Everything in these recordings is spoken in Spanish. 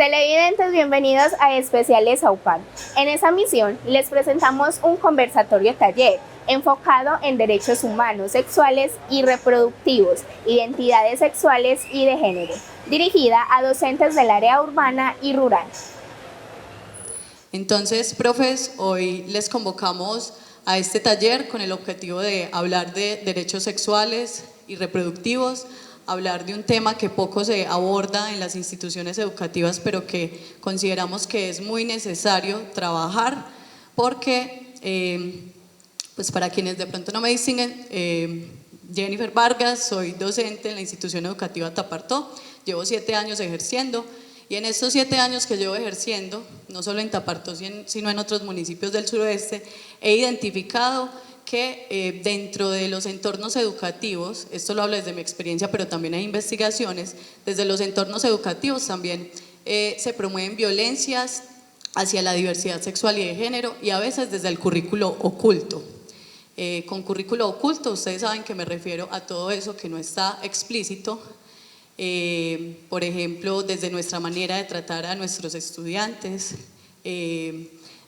Televidentes, bienvenidos a Especiales AUPAC. En esa misión les presentamos un conversatorio taller enfocado en derechos humanos, sexuales y reproductivos, identidades sexuales y de género, dirigida a docentes del área urbana y rural. Entonces, profes, hoy les convocamos a este taller con el objetivo de hablar de derechos sexuales y reproductivos, hablar de un tema que poco se aborda en las instituciones educativas, pero que consideramos que es muy necesario trabajar porque, pues para quienes de pronto no me distinguen, Jennifer Vargas, soy docente en la institución educativa Tapartó, llevo 7 años ejerciendo y en estos 7 años que llevo ejerciendo, no solo en Tapartó, sino en otros municipios del suroeste, he identificado que dentro de los entornos educativos, esto lo hablo desde mi experiencia, pero también hay investigaciones, desde los entornos educativos también se promueven violencias hacia la diversidad sexual y de género y a veces desde el currículo oculto. Con currículo oculto, ustedes saben que me refiero a todo eso que no está explícito, por ejemplo, desde nuestra manera de tratar a nuestros estudiantes,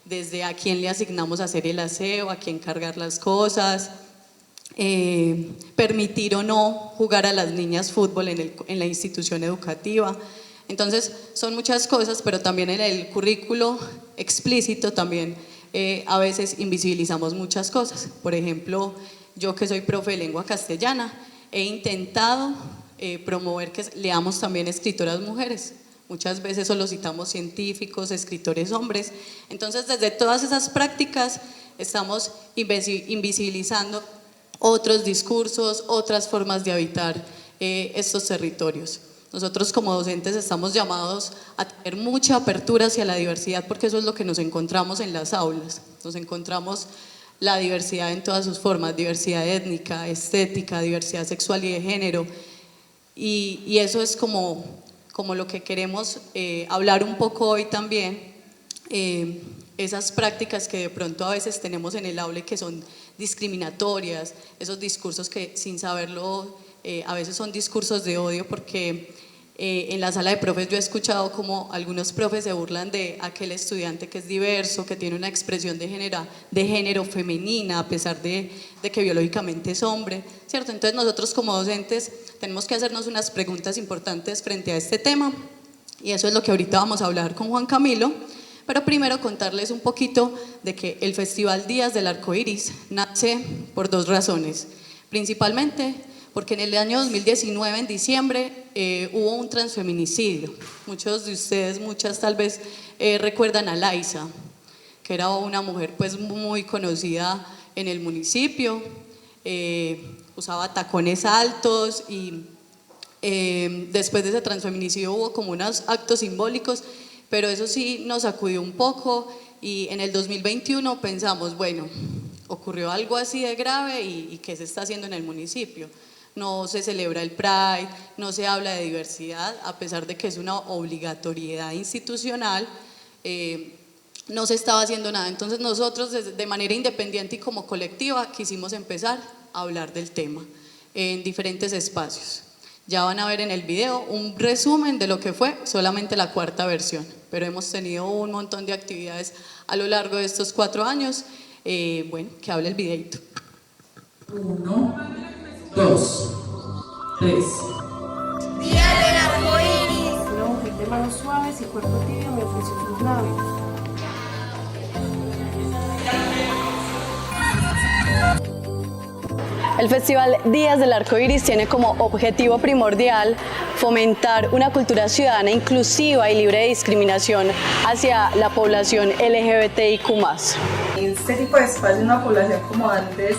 desde a quién le asignamos a hacer el aseo, a quién cargar las cosas, permitir o no jugar a las niñas fútbol en la institución educativa. Entonces son muchas cosas, pero también en el currículo explícito también a veces invisibilizamos muchas cosas. Por ejemplo, yo que soy profe de lengua castellana, he intentado promover que leamos también escritoras mujeres. Muchas veces solo citamos científicos, escritores hombres. Entonces, desde todas esas prácticas estamos invisibilizando otros discursos, otras formas de habitar estos territorios. Nosotros como docentes estamos llamados a tener mucha apertura hacia la diversidad porque eso es lo que nos encontramos en las aulas. Nos encontramos la diversidad en todas sus formas, diversidad étnica, estética, diversidad sexual y de género. Y eso es como lo que queremos hablar un poco hoy también, esas prácticas que de pronto a veces tenemos en el aula y que son discriminatorias, esos discursos que sin saberlo a veces son discursos de odio porque en la sala de profes yo he escuchado como algunos profes se burlan de aquel estudiante que es diverso, que tiene una expresión de género femenina a pesar de que biológicamente es hombre, ¿cierto? Entonces nosotros como docentes tenemos que hacernos unas preguntas importantes frente a este tema y eso es lo que ahorita vamos a hablar con Juan Camilo, pero primero contarles un poquito de que el Festival Días del Arco Iris nace por 2 razones, principalmente porque en el año 2019, en diciembre, hubo un transfeminicidio. Muchos de ustedes, muchas tal vez recuerdan a Laisa, que era una mujer pues muy conocida en el municipio, usaba tacones altos y después de ese transfeminicidio hubo como unos actos simbólicos, pero eso sí nos sacudió un poco y en el 2021 pensamos, bueno, ocurrió algo así de grave y ¿qué se está haciendo en el municipio? No se celebra el Pride, no se habla de diversidad, a pesar de que es una obligatoriedad institucional, no se estaba haciendo nada. Entonces nosotros de manera independiente y como colectiva quisimos empezar a hablar del tema en diferentes espacios. Ya van a ver en el video un resumen de lo que fue solamente la 4ª versión, pero hemos tenido un montón de actividades a lo largo de estos 4 años. Bueno, que hable el videito. 1, 2, 3. Día del arco iris. Una mujer de manos suaves y cuerpo tibio me ofreció sus labios. El Festival Días del Arco Iris tiene como objetivo primordial fomentar una cultura ciudadana inclusiva y libre de discriminación hacia la población LGBTIQ+. Este tipo de espacio en una población como antes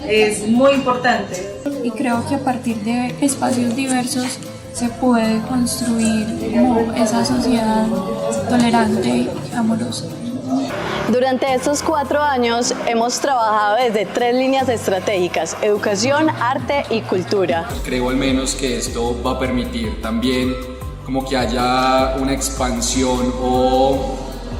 es muy importante. Y creo que a partir de espacios diversos se puede construir como esa sociedad tolerante y amorosa. Durante estos 4 años hemos trabajado desde 3 líneas estratégicas: educación, arte y cultura. Creo al menos que esto va a permitir también como que haya una expansión o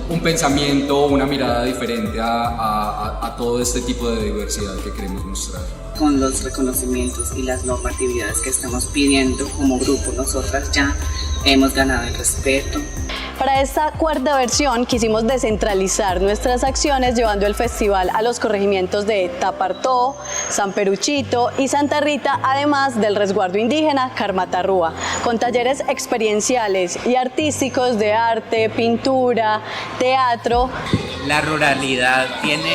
un pensamiento, una mirada diferente a todo este tipo de diversidad que queremos mostrar. con los reconocimientos y las normatividades que estamos pidiendo como grupo, nosotras ya hemos ganado el respeto. Para esta cuarta versión quisimos descentralizar nuestras acciones llevando el festival a los corregimientos de Tapartó, San Peruchito y Santa Rita, además del resguardo indígena Carmatarrúa, con talleres experienciales y artísticos de arte, pintura, teatro. La ruralidad tiene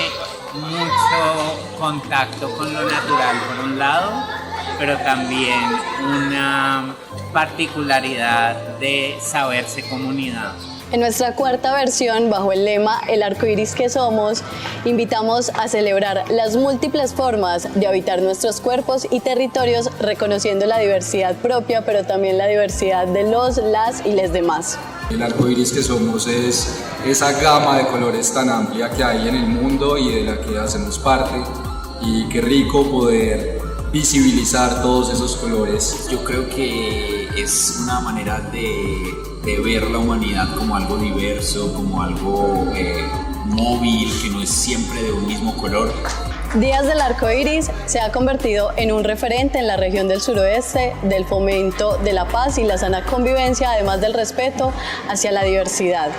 mucho contacto con lo natural por un lado, pero también una particularidad de saberse comunidad. En nuestra cuarta versión, bajo el lema El arco iris que somos, invitamos a celebrar las múltiples formas de habitar nuestros cuerpos y territorios, reconociendo la diversidad propia, pero también la diversidad de los, las y les demás. El arco iris que somos es esa gama de colores tan amplia que hay en el mundo y de la que hacemos parte, y qué rico poder visibilizar todos esos colores. Yo creo que es una manera de ver la humanidad como algo diverso, como algo móvil, que no es siempre de un mismo color. Días del Arco Iris se ha convertido en un referente en la región del suroeste del fomento de la paz y la sana convivencia, además del respeto hacia la diversidad.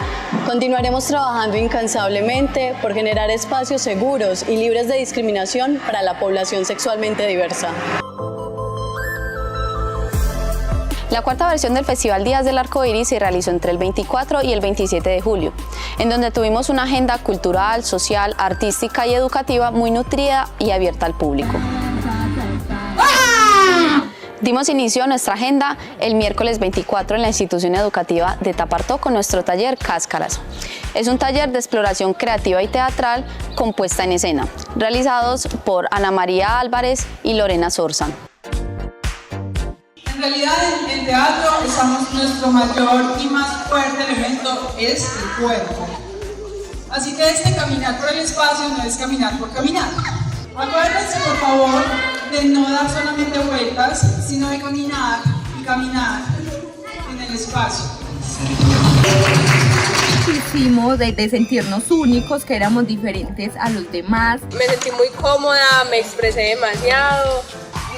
Continuaremos trabajando incansablemente por generar espacios seguros y libres de discriminación para la población sexualmente diversa. La cuarta versión del Festival Días del Arco Iris se realizó entre el 24 y el 27 de julio, en donde tuvimos una agenda cultural, social, artística y educativa muy nutrida y abierta al público. Dimos inicio a nuestra agenda el miércoles 24 en la institución educativa de Tapartó con nuestro taller Cáscaras. Es un taller de exploración creativa y teatral con puesta en escena, realizados por Ana María Álvarez y Lorena Sorza. En realidad, en teatro, nuestro mayor y más fuerte elemento es el cuerpo. Así que este caminar por el espacio no es caminar por caminar. Acuérdense, por favor, de no dar solamente vueltas, sino de caminar y caminar en el espacio. Hicimos de sentirnos únicos, que éramos diferentes a los demás. Me sentí muy cómoda, me expresé demasiado.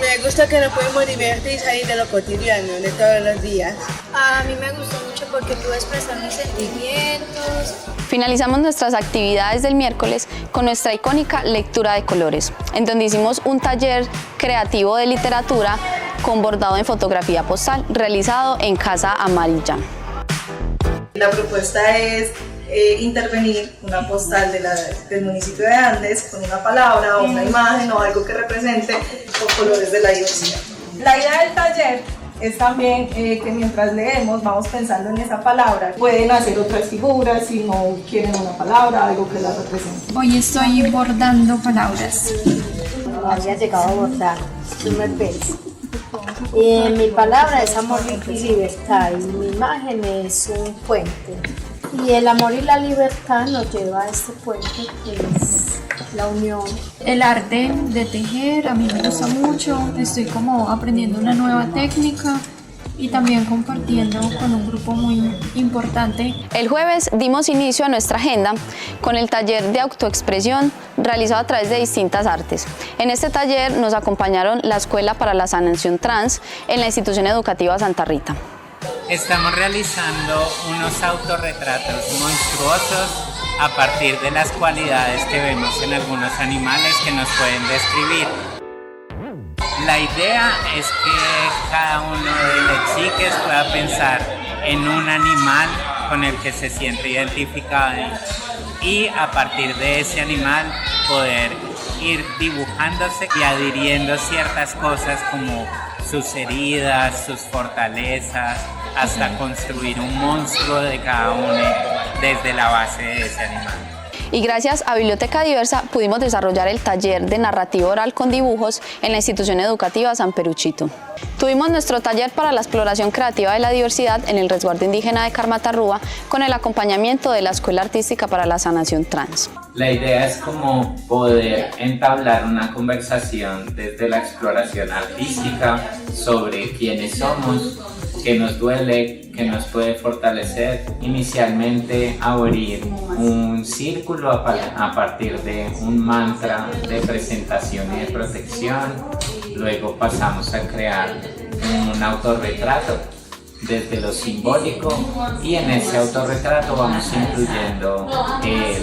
Me gusta que nos podemos divertir y salir de lo cotidiano, de todos los días. A mí me gustó mucho porque pude expresar mis sentimientos. Finalizamos nuestras actividades del miércoles con nuestra icónica lectura de colores, en donde hicimos un taller creativo de literatura con bordado en fotografía postal, realizado en Casa Amarilla. La propuesta es intervenir una postal del municipio de Andes con una palabra o una imagen o algo que represente los colores de la diversidad. La idea del taller es también que mientras leemos vamos pensando en esa palabra. Pueden hacer otras figuras si no quieren una palabra, algo que la represente. Hoy estoy bordando palabras. Había llegado a bordar, primer vez. Mi palabra es amor y libertad y mi imagen es un puente. Y el amor y la libertad nos lleva a este puente que es la unión. El arte de tejer a mí me gusta mucho, estoy como aprendiendo una nueva técnica y también compartiendo con un grupo muy importante. El jueves dimos inicio a nuestra agenda con el taller de autoexpresión realizado a través de distintas artes. En este taller nos acompañaron la Escuela para la Sanación Trans en la institución educativa Santa Rita. Estamos realizando unos autorretratos monstruosos a partir de las cualidades que vemos en algunos animales que nos pueden describir. La idea es que cada uno de los chiques pueda pensar en un animal con el que se siente identificado y a partir de ese animal poder ir dibujándose y adhiriendo ciertas cosas como sus heridas, sus fortalezas, hasta construir un monstruo de cada uno desde la base de ese animal. Y gracias a Biblioteca Diversa pudimos desarrollar el taller de narrativa oral con dibujos en la institución educativa San Peruchito. Tuvimos nuestro taller para la exploración creativa de la diversidad en el resguardo indígena de Carmatarrúa con el acompañamiento de la Escuela Artística para la Sanación Trans. La idea es como poder entablar una conversación desde la exploración artística sobre quiénes somos, que nos duele, que nos puede fortalecer. Inicialmente abrir un círculo a partir de un mantra de presentación y de protección. Luego pasamos a crear un autorretrato desde lo simbólico, y en ese autorretrato vamos incluyendo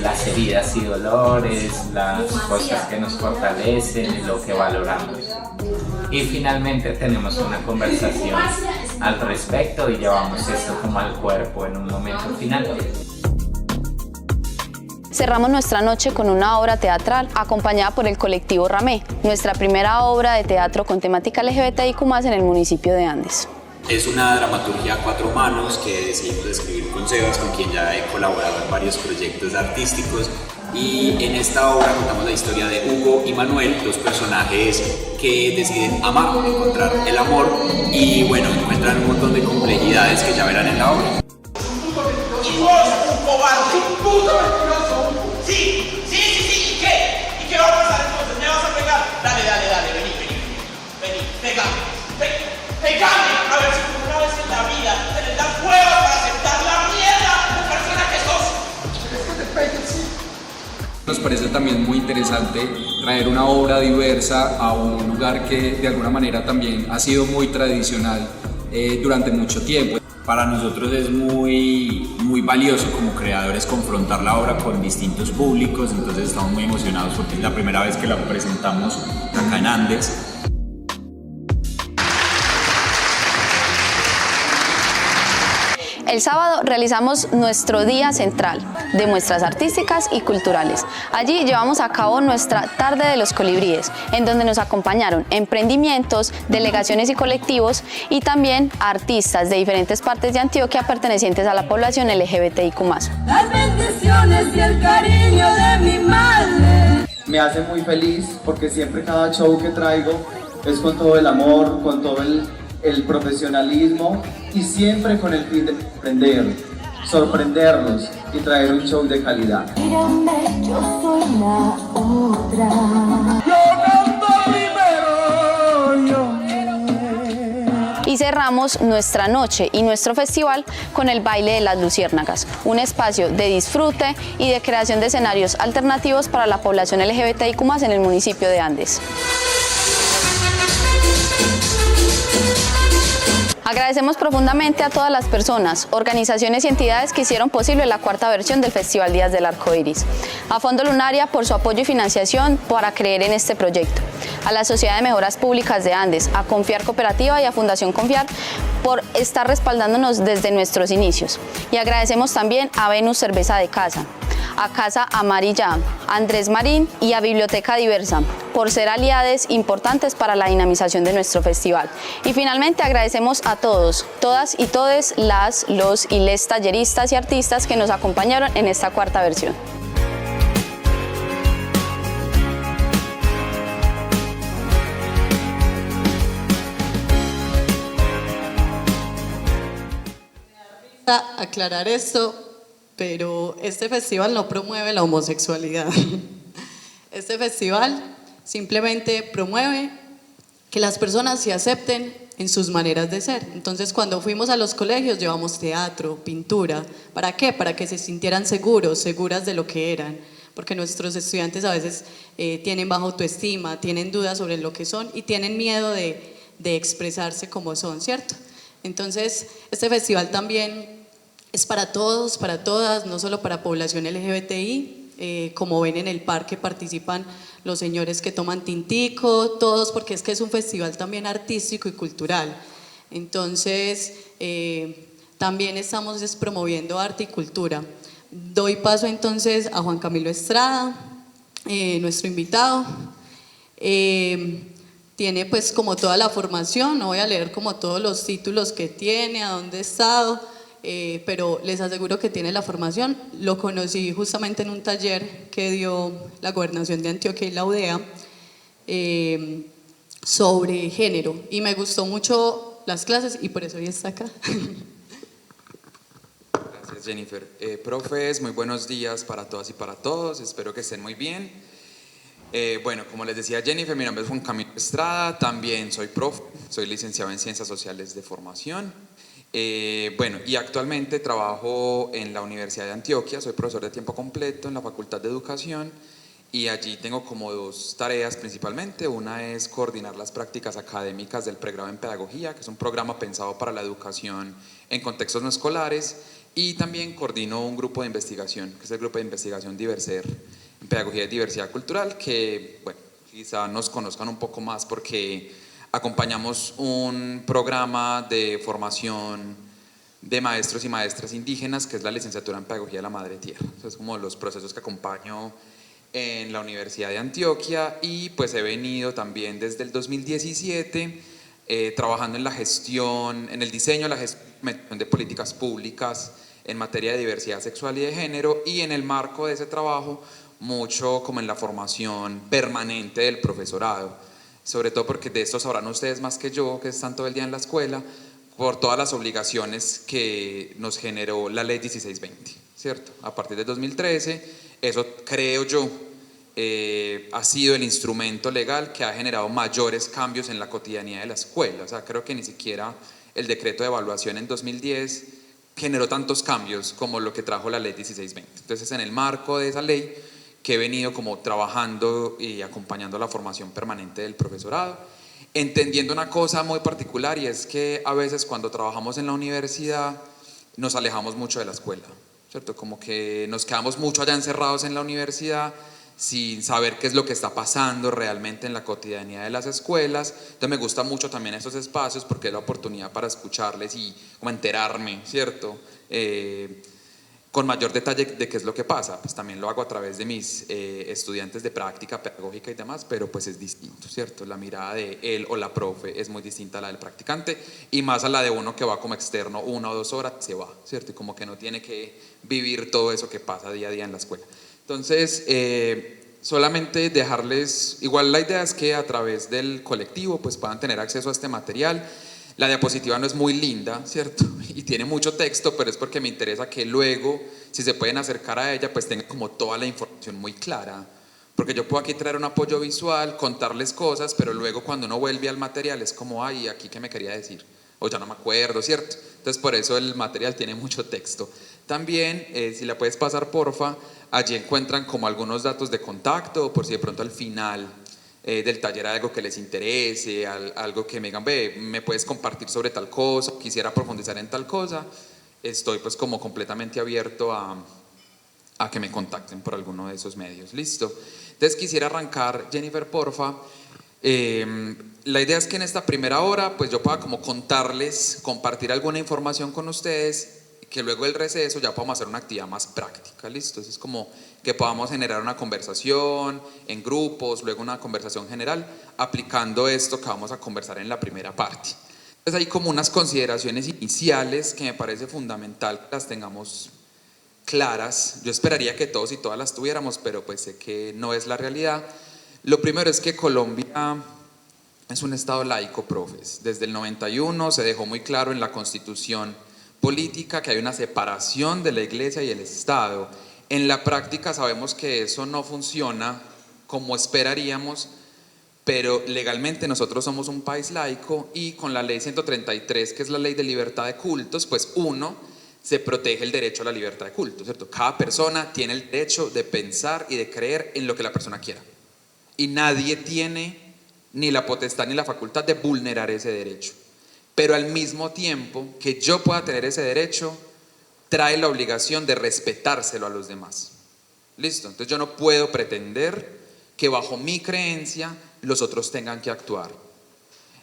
las heridas y dolores, las cosas que nos fortalecen y lo que valoramos. Y finalmente tenemos una conversación al respecto y llevamos esto como al cuerpo en un momento final. Cerramos nuestra noche con una obra teatral acompañada por el colectivo Ramé, nuestra primera obra de teatro con temática LGBTIQ+ en el municipio de Andes. Es una dramaturgia a 4 manos que decidimos escribir con Sebas, con quien ya he colaborado en varios proyectos artísticos. Y en esta obra contamos la historia de Hugo y Manuel, 2 personajes que deciden amar, encontrar el amor y bueno, encuentran un montón de complejidades que ya verán en la obra. Y vos, un cobarde, un puto mentiroso. Sí, ¿y qué? ¿Y qué va a pasar entonces? ¿Me vas a pegar? Dale, vení, pegame, a ver si por una vez en la vida tenés la prueba para aceptar la mierda de persona que sos. ¿Quieres que te peguen? Sí. Nos parece también muy interesante traer una obra diversa a un lugar que de alguna manera también ha sido muy tradicional durante mucho tiempo. Para nosotros es muy valioso como creadores confrontar la obra con distintos públicos, entonces estamos muy emocionados porque es la primera vez que la presentamos acá en Andes. El sábado realizamos nuestro día central de muestras artísticas y culturales. Allí llevamos a cabo nuestra Tarde de los Colibríes, en donde nos acompañaron emprendimientos, delegaciones y colectivos, y también artistas de diferentes partes de Antioquia pertenecientes a la población LGBTIQ+. Las bendiciones y el cariño de mi madre. Me hace muy feliz porque siempre cada show que traigo es con todo el amor, con todo el profesionalismo y siempre con el fin de aprender, sorprenderlos y traer un show de calidad. Mírame, yo soy la otra. Yo canto primero, Y cerramos nuestra noche y nuestro festival con el Baile de las Luciérnagas, un espacio de disfrute y de creación de escenarios alternativos para la población LGBTIQ+ en el municipio de Andes. Agradecemos profundamente a todas las personas, organizaciones y entidades que hicieron posible la 4ª versión del Festival Días del Arco Iris. A Fondo Lunaria por su apoyo y financiación para creer en este proyecto. A la Sociedad de Mejoras Públicas de Andes, a Confiar Cooperativa y a Fundación Confiar por estar respaldándonos desde nuestros inicios. Y agradecemos también a Venus Cerveza de Casa, a Casa Amarilla, a Andrés Marín y a Biblioteca Diversa por ser aliados importantes para la dinamización de nuestro festival. Y finalmente agradecemos a todos, todas y todes las, los y les talleristas y artistas que nos acompañaron en esta 4ª versión. Aclarar esto, pero este festival no promueve la homosexualidad. Este festival simplemente promueve que las personas se acepten en sus maneras de ser. Entonces, cuando fuimos a los colegios llevamos teatro, pintura. ¿Para qué? Para que se sintieran seguros, seguras de lo que eran. Porque nuestros estudiantes a veces tienen baja autoestima, tienen dudas sobre lo que son y tienen miedo de expresarse como son, ¿cierto? Entonces, este festival también es para todos, para todas, no solo para población LGBTI. Como ven en el parque participan los señores que toman tintico, todos, porque es que es un festival también artístico y cultural. Entonces, también estamos promoviendo arte y cultura. Doy paso entonces a Juan Camilo Estrada, nuestro invitado. Tiene pues como toda la formación, no voy a leer como todos los títulos que tiene, a dónde ha estado, pero les aseguro que tiene la formación. Lo conocí justamente en un taller que dio la Gobernación de Antioquia y la UDEA sobre género, y me gustó mucho las clases y por eso hoy está acá. Gracias, Jennifer. Profes, muy buenos días para todas y para todos, espero que estén muy bien. Bueno, como les decía Jennifer, mi nombre es Juan Camilo Estrada, también soy profe, soy licenciado en Ciencias Sociales de formación Bueno, y actualmente trabajo en la Universidad de Antioquia, soy profesor de tiempo completo en la Facultad de Educación y allí tengo como dos tareas principalmente. Una es coordinar las prácticas académicas del pregrado en pedagogía, que es un programa pensado para la educación en contextos no escolares, y también coordino un grupo de investigación, que es el grupo de investigación Diverser, en pedagogía y diversidad cultural, que bueno, quizá nos conozcan un poco más porque acompañamos un programa de formación de maestros y maestras indígenas, que es la licenciatura en pedagogía de la madre tierra. Entonces, como los procesos que acompaño en la Universidad de Antioquia, y pues he venido también desde el 2017 trabajando en la gestión, en el diseño, la gestión de políticas públicas en materia de diversidad sexual y de género, y en el marco de ese trabajo mucho como en la formación permanente del profesorado, sobre todo porque de esto sabrán ustedes más que yo, que están todo el día en la escuela, por todas las obligaciones que nos generó la ley 1620, ¿cierto? A partir de 2013, eso creo yo ha sido el instrumento legal que ha generado mayores cambios en la cotidianidad de la escuela. O sea, creo que ni siquiera el decreto de evaluación en 2010 generó tantos cambios como lo que trajo la ley 1620. Entonces, en el marco de esa ley que he venido como trabajando y acompañando la formación permanente del profesorado, entendiendo una cosa muy particular, y es que a veces cuando trabajamos en la universidad nos alejamos mucho de la escuela, ¿cierto? Como que nos quedamos mucho allá encerrados en la universidad sin saber qué es lo que está pasando realmente en la cotidianidad de las escuelas. Entonces me gusta mucho también esos espacios porque es la oportunidad para escucharles y como enterarme, ¿cierto? Con mayor detalle de qué es lo que pasa. Pues también lo hago a través de mis estudiantes de práctica pedagógica y demás, pero pues es distinto, ¿cierto? La mirada de él o la profe es muy distinta a la del practicante, y más a la de uno que va como externo 1 o 2 horas, se va, ¿cierto? Y como que no tiene que vivir todo eso que pasa día a día en la escuela. Entonces, solamente dejarles, igual la idea es que a través del colectivo pues puedan tener acceso a este material. La diapositiva no es muy linda, ¿cierto? Y tiene mucho texto, pero es porque me interesa que luego, si se pueden acercar a ella, pues tengan como toda la información muy clara. Porque yo puedo aquí traer un apoyo visual, contarles cosas, pero luego cuando uno vuelve al material es como, ay, ¿aquí qué me quería decir? O ya no me acuerdo, ¿cierto? Entonces por eso el material tiene mucho texto. También, si la puedes pasar porfa, allí encuentran como algunos datos de contacto, por si de pronto al final del taller hay algo que les interese, algo que me digan, ve, me puedes compartir sobre tal cosa, quisiera profundizar en tal cosa. Estoy pues como completamente abierto a que me contacten por alguno de esos medios. Listo. Entonces quisiera arrancar, Jennifer, porfa. La idea es que en esta primera hora pues yo pueda como contarles, compartir alguna información con ustedes, que luego del receso ya podamos hacer una actividad más práctica. Listo. Entonces es como que podamos generar una conversación en grupos, luego una conversación general, aplicando esto que vamos a conversar en la primera parte. Entonces hay como unas consideraciones iniciales que me parece fundamental que las tengamos claras. Yo esperaría que todos y todas las tuviéramos, pero pues sé que no es la realidad. Lo primero es que Colombia es un estado laico, profes. Desde el 91 se dejó muy claro en la Constitución política que hay una separación de la Iglesia y el Estado. En la práctica sabemos que eso no funciona como esperaríamos, pero legalmente nosotros somos un país laico, y con la ley 133, que es la ley de libertad de cultos, pues se protege el derecho a la libertad de culto, ¿cierto? Cada persona tiene el derecho de pensar y de creer en lo que la persona quiera, y nadie tiene ni la potestad ni la facultad de vulnerar ese derecho. Pero al mismo tiempo que yo pueda tener ese derecho, trae la obligación de respetárselo a los demás. ¿Listo? Entonces yo no puedo pretender que bajo mi creencia los otros tengan que actuar.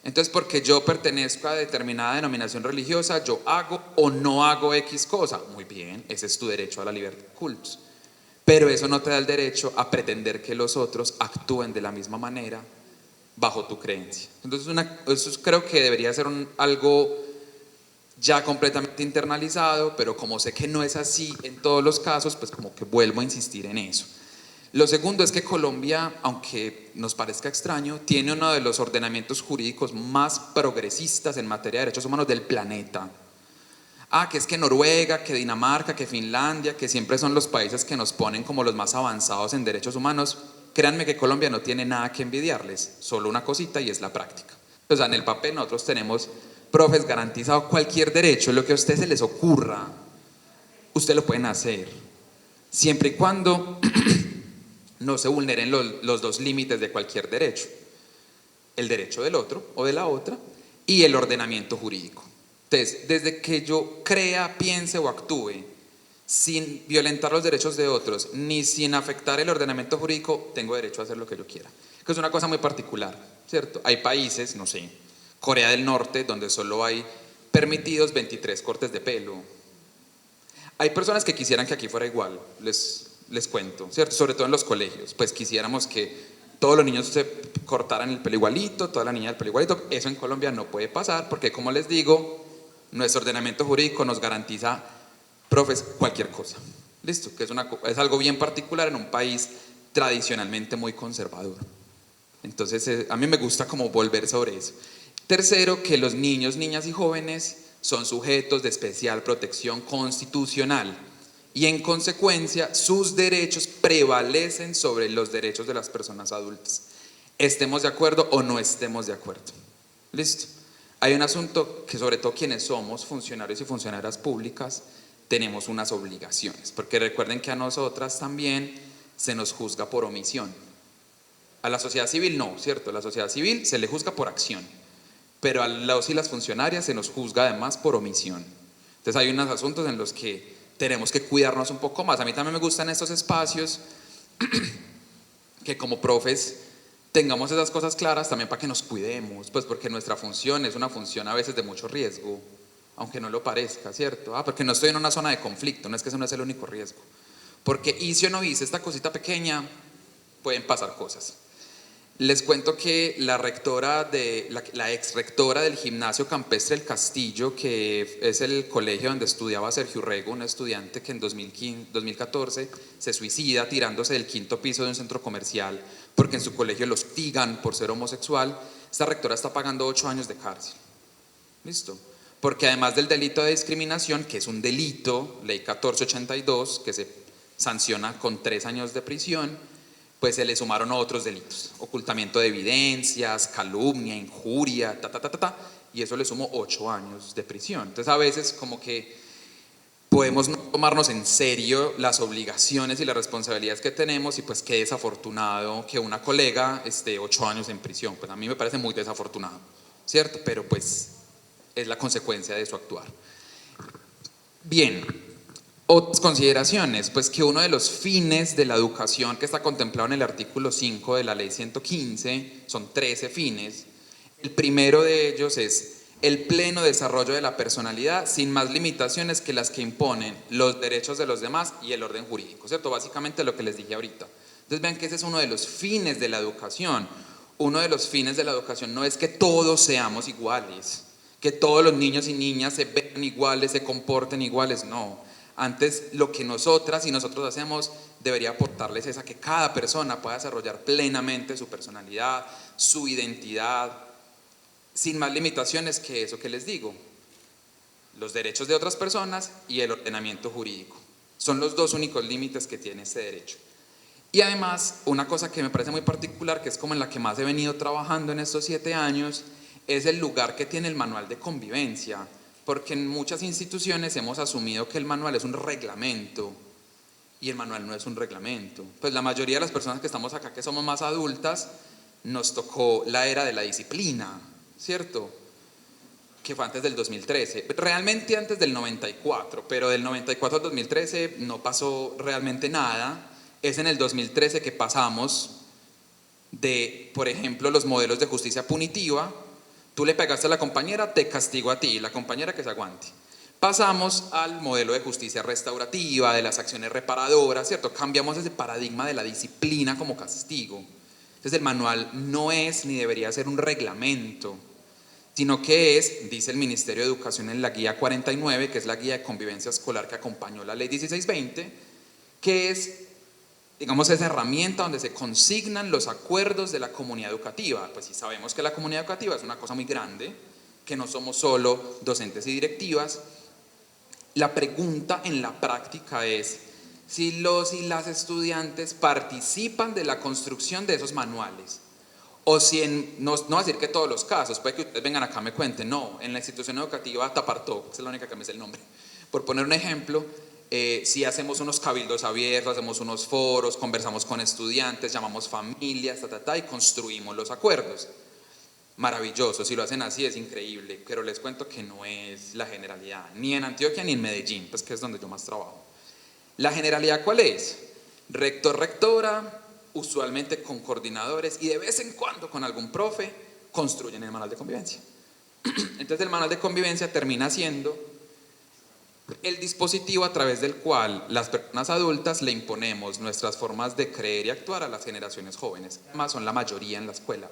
Entonces, porque yo pertenezco a determinada denominación religiosa, yo hago o no hago X cosa. Muy bien, ese es tu derecho a la libertad de cultos. Pero eso no te da el derecho a pretender que los otros actúen de la misma manera bajo tu creencia. Entonces eso creo que debería ser algo ya completamente internalizado, pero como sé que no es así en todos los casos, pues como que vuelvo a insistir en eso. Lo segundo es que Colombia, aunque nos parezca extraño, tiene uno de los ordenamientos jurídicos más progresistas en materia de derechos humanos del planeta. Que es que Noruega, que Dinamarca, que Finlandia, que siempre son los países que nos ponen como los más avanzados en derechos humanos. Créanme que Colombia no tiene nada que envidiarles, solo una cosita, y es la práctica. O sea, en el papel nosotros tenemos profes, garantizado cualquier derecho, lo que a ustedes se les ocurra, ustedes lo pueden hacer, siempre y cuando no se vulneren los dos límites de cualquier derecho, el derecho del otro o de la otra y el ordenamiento jurídico. Entonces, desde que yo crea, piense o actúe sin violentar los derechos de otros ni sin afectar el ordenamiento jurídico, tengo derecho a hacer lo que yo quiera, que es una cosa muy particular, ¿cierto? Hay países, no sé, Corea del Norte, donde solo hay permitidos 23 cortes de pelo. Hay personas que quisieran que aquí fuera igual, les cuento, ¿cierto? Sobre todo en los colegios, pues quisiéramos que todos los niños se cortaran el pelo igualito, todas las niñas el pelo igualito. Eso en Colombia no puede pasar porque, como les digo, nuestro ordenamiento jurídico nos garantiza, profes, cualquier cosa. ¿Listo? Que es algo bien particular en un país tradicionalmente muy conservador. Entonces, a mí me gusta como volver sobre eso. Tercero, que los niños, niñas y jóvenes son sujetos de especial protección constitucional y en consecuencia sus derechos prevalecen sobre los derechos de las personas adultas, estemos de acuerdo o no estemos de acuerdo. ¿Listo? Hay un asunto que sobre todo quienes somos funcionarios y funcionarias públicas tenemos unas obligaciones, porque recuerden que a nosotras también se nos juzga por omisión. A la sociedad civil no, ¿cierto? A la sociedad civil se le juzga por acción, pero a los y las funcionarias se nos juzga además por omisión. Entonces hay unos asuntos en los que tenemos que cuidarnos un poco más. A mí también me gustan estos espacios que como profes tengamos esas cosas claras también para que nos cuidemos, pues porque nuestra función es una función a veces de mucho riesgo, aunque no lo parezca, ¿cierto? Porque no estoy en una zona de conflicto, no es que ese no es el único riesgo, porque hice o no hice esta cosita pequeña, pueden pasar cosas. Les cuento que la ex rectora del Gimnasio Campestre del Castillo, que es el colegio donde estudiaba Sergio Urrego, un estudiante que en 2014 se suicida tirándose del 5º piso de un centro comercial porque en su colegio lo hostigan por ser homosexual, esta rectora está pagando 8 años de cárcel. ¿Listo? Porque además del delito de discriminación, que es un delito, ley 1482, que se sanciona con 3 años de prisión, pues se le sumaron otros delitos, ocultamiento de evidencias, calumnia, injuria, y eso le sumó 8 años de prisión. Entonces a veces como que podemos no tomarnos en serio las obligaciones y las responsabilidades que tenemos y pues qué desafortunado que una colega esté 8 años en prisión, pues a mí me parece muy desafortunado, ¿cierto? Pero pues es la consecuencia de su actuar. Bien. Otras consideraciones, pues que uno de los fines de la educación que está contemplado en el artículo 5 de la ley 115, son 13 fines, el primero de ellos es el pleno desarrollo de la personalidad sin más limitaciones que las que imponen los derechos de los demás y el orden jurídico, ¿cierto? Básicamente lo que les dije ahorita. Entonces vean que ese es uno de los fines de la educación. Uno de los fines de la educación no es que todos seamos iguales, que todos los niños y niñas se vean iguales, se comporten iguales, no. Antes, lo que nosotras y nosotros hacemos debería aportarles es a que cada persona pueda desarrollar plenamente su personalidad, su identidad, sin más limitaciones que eso que les digo, los derechos de otras personas y el ordenamiento jurídico. Son los dos únicos límites que tiene este derecho. Y además, una cosa que me parece muy particular, que es como en la que más he venido trabajando en estos 7 años, es el lugar que tiene el manual de convivencia. Porque en muchas instituciones hemos asumido que el manual es un reglamento y el manual no es un reglamento. Pues la mayoría de las personas que estamos acá, que somos más adultas, nos tocó la era de la disciplina, ¿cierto? Que fue antes del 2013, realmente antes del 94, pero del 94 al 2013 no pasó realmente nada. Es en el 2013 que pasamos de, por ejemplo, los modelos de justicia punitiva. Tú le pegaste a la compañera, te castigo a ti, la compañera que se aguante. Pasamos al modelo de justicia restaurativa, de las acciones reparadoras, ¿cierto? Cambiamos ese paradigma de la disciplina como castigo. Entonces el manual no es ni debería ser un reglamento, sino que es, dice el Ministerio de Educación en la guía 49, que es la guía de convivencia escolar que acompañó la ley 1620, que es, digamos, esa herramienta donde se consignan los acuerdos de la comunidad educativa. Pues si sabemos que la comunidad educativa es una cosa muy grande, que no somos solo docentes y directivas, la pregunta en la práctica es si los y las estudiantes participan de la construcción de esos manuales O si no voy a decir que todos los casos, puede que ustedes vengan acá y me cuenten, no, en la institución educativa Tapartó, que es la única que me sé el nombre, por poner un ejemplo, si hacemos unos cabildos abiertos, hacemos unos foros, conversamos con estudiantes, llamamos familias, y construimos los acuerdos. Maravilloso, si lo hacen así es increíble, pero les cuento que no es la generalidad, ni en Antioquia ni en Medellín, pues que es donde yo más trabajo. ¿La generalidad cuál es? Rector, rectora, usualmente con coordinadores y de vez en cuando con algún profe, construyen el manual de convivencia. Entonces el manual de convivencia termina siendo el dispositivo a través del cual las personas adultas le imponemos nuestras formas de creer y actuar a las generaciones jóvenes, además son la mayoría en la escuela.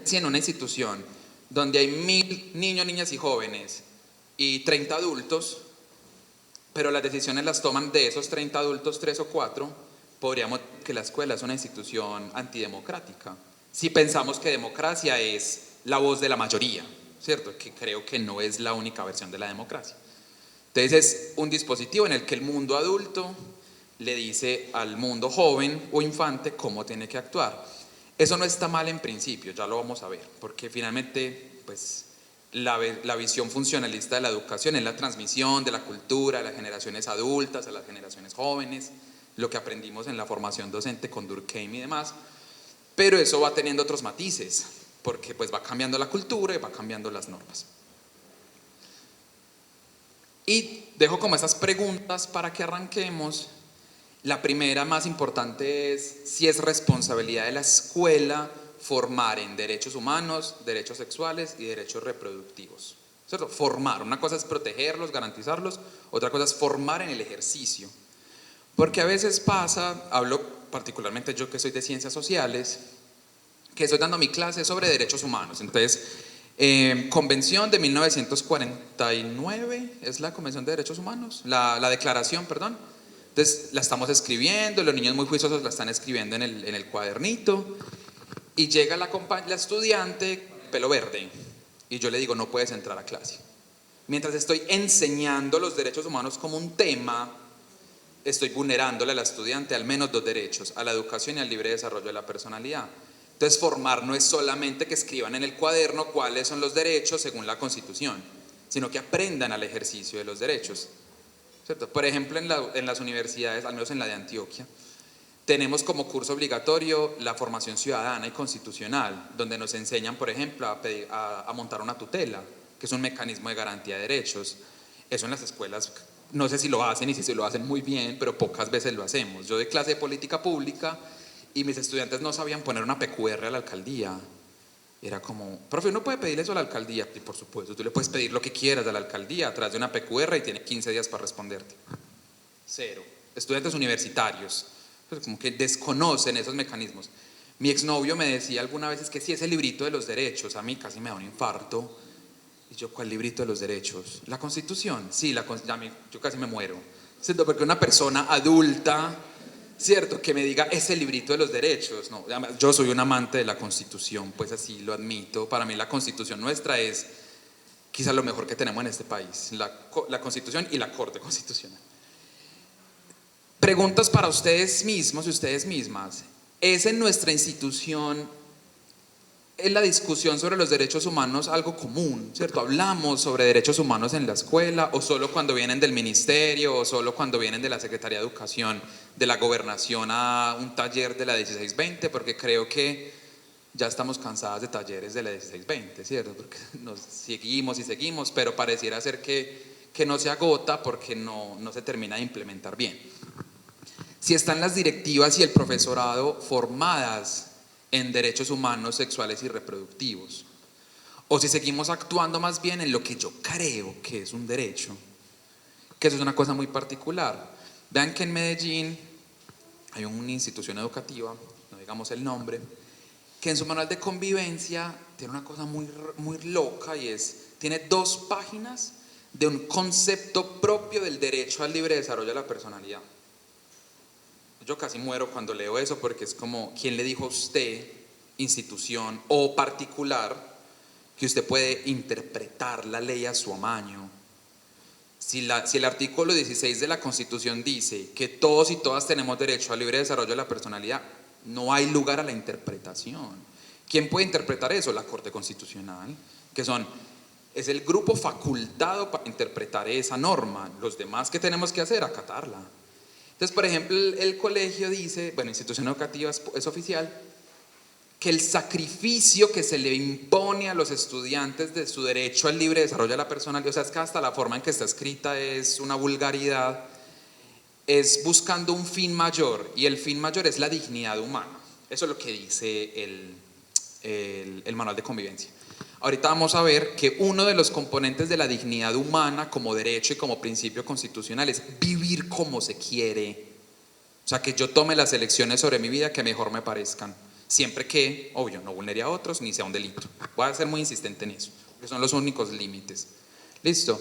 Si en una institución donde hay 1000 niños, niñas y jóvenes y 30 adultos, pero las decisiones las toman de esos 30 adultos 3 o 4, podríamos decir que la escuela es una institución antidemocrática. Si pensamos que democracia es la voz de la mayoría, ¿cierto? Que creo que no es la única versión de la democracia. Entonces es un dispositivo en el que el mundo adulto le dice al mundo joven o infante cómo tiene que actuar. Eso no está mal en principio, ya lo vamos a ver, porque finalmente pues, la visión funcionalista de la educación es la transmisión de la cultura a las generaciones adultas, a las generaciones jóvenes, lo que aprendimos en la formación docente con Durkheim y demás, pero eso va teniendo otros matices, porque pues va cambiando la cultura y va cambiando las normas. Y dejo como esas preguntas para que arranquemos. La primera, más importante, es si es responsabilidad de la escuela formar en derechos humanos, derechos sexuales y derechos reproductivos. ¿Cierto? Formar, una cosa es protegerlos, garantizarlos, otra cosa es formar en el ejercicio. Porque a veces pasa, hablo particularmente yo que soy de ciencias sociales, que estoy dando mi clase sobre derechos humanos. Entonces, Convención de 1949, es la Convención de Derechos Humanos, la declaración, perdón. Entonces la estamos escribiendo, los niños muy juiciosos la están escribiendo en el cuadernito y llega la estudiante, pelo verde, y yo le digo, no puedes entrar a clase. Mientras estoy enseñando los derechos humanos como un tema, estoy vulnerándole a la estudiante al menos 2 derechos, a la educación y al libre desarrollo de la personalidad. Entonces formar no es solamente que escriban en el cuaderno cuáles son los derechos según la Constitución, sino que aprendan al ejercicio de los derechos. ¿Cierto? Por ejemplo, en las universidades, al menos en la de Antioquia, tenemos como curso obligatorio la formación ciudadana y constitucional, donde nos enseñan, por ejemplo, a montar una tutela, que es un mecanismo de garantía de derechos. Eso en las escuelas, no sé si lo hacen y si lo hacen muy bien, pero pocas veces lo hacemos. Yo doy clase de política pública y mis estudiantes no sabían poner una PQR a la alcaldía. Era como, profe, ¿uno puede pedirle eso a la alcaldía? Y por supuesto, tú le puedes pedir lo que quieras a la alcaldía a través de una PQR y tiene 15 días para responderte. 0. Estudiantes universitarios, pues como que desconocen esos mecanismos. Mi exnovio me decía alguna vez que sí, ese librito de los derechos, a mí casi me da un infarto. Y yo, ¿cuál librito de los derechos? ¿La Constitución? Sí, yo casi me muero. ¿Cierto? Porque una persona adulta, ¿cierto? Que me diga ese librito de los derechos. No, yo soy un amante de la Constitución, pues así lo admito. Para mí la Constitución nuestra es quizás lo mejor que tenemos en este país. La Constitución y la Corte Constitucional. Preguntas para ustedes mismos y ustedes mismas. ¿Es en nuestra institución en la discusión sobre los derechos humanos algo común, ¿cierto? ¿Hablamos sobre derechos humanos en la escuela o solo cuando vienen del ministerio o solo cuando vienen de la Secretaría de Educación, de la Gobernación a un taller de la 1620? Porque creo que ya estamos cansadas de talleres de la 1620, ¿cierto? Porque nos seguimos y seguimos, pero pareciera ser que no se agota porque no se termina de implementar bien. Si están las directivas y el profesorado formadas en derechos humanos, sexuales y reproductivos, o si seguimos actuando más bien en lo que yo creo que es un derecho, que eso es una cosa muy particular. Vean que en Medellín hay una institución educativa, no digamos el nombre, que en su manual de convivencia tiene una cosa muy loca y tiene 2 páginas de un concepto propio del derecho al libre desarrollo de la personalidad. Yo casi muero cuando leo eso porque es como, ¿quién le dijo a usted, institución o particular, que usted puede interpretar la ley a su amaño? Si el artículo 16 de la Constitución dice que todos y todas tenemos derecho al libre desarrollo de la personalidad, no hay lugar a la interpretación. ¿Quién puede interpretar eso? La Corte Constitucional, que es el grupo facultado para interpretar esa norma. Los demás, ¿qué tenemos que hacer? Acatarla. Entonces, por ejemplo, el colegio dice, bueno, institución educativa es oficial, que el sacrificio que se le impone a los estudiantes de su derecho al libre desarrollo de la personalidad, o sea, es que hasta la forma en que está escrita es una vulgaridad, es buscando un fin mayor, y el fin mayor es la dignidad humana. Eso es lo que dice el manual de convivencia. Ahorita vamos a ver que uno de los componentes de la dignidad humana como derecho y como principio constitucional es vivir como se quiere. O sea, que yo tome las elecciones sobre mi vida que mejor me parezcan, siempre que, obvio, no vulnere a otros ni sea un delito. Voy a ser muy insistente en eso, porque son los únicos límites. ¿Listo?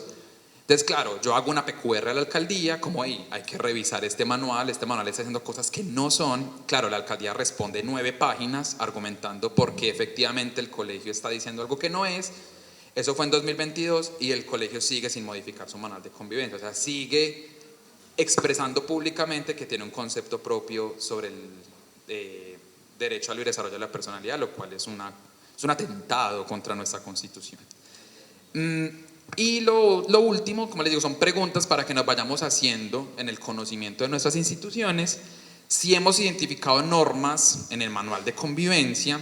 Entonces, claro, yo hago una PQR a la alcaldía, como ahí, hay que revisar este manual está haciendo cosas que no son. Claro, la alcaldía responde 9 páginas argumentando por qué efectivamente el colegio está diciendo algo que no es. Eso fue en 2022 y el colegio sigue sin modificar su manual de convivencia, o sea, sigue expresando públicamente que tiene un concepto propio sobre el derecho al libre desarrollo de la personalidad, lo cual es un atentado contra nuestra Constitución. Y lo último, como les digo, son preguntas para que nos vayamos haciendo en el conocimiento de nuestras instituciones. Si hemos identificado normas en el manual de convivencia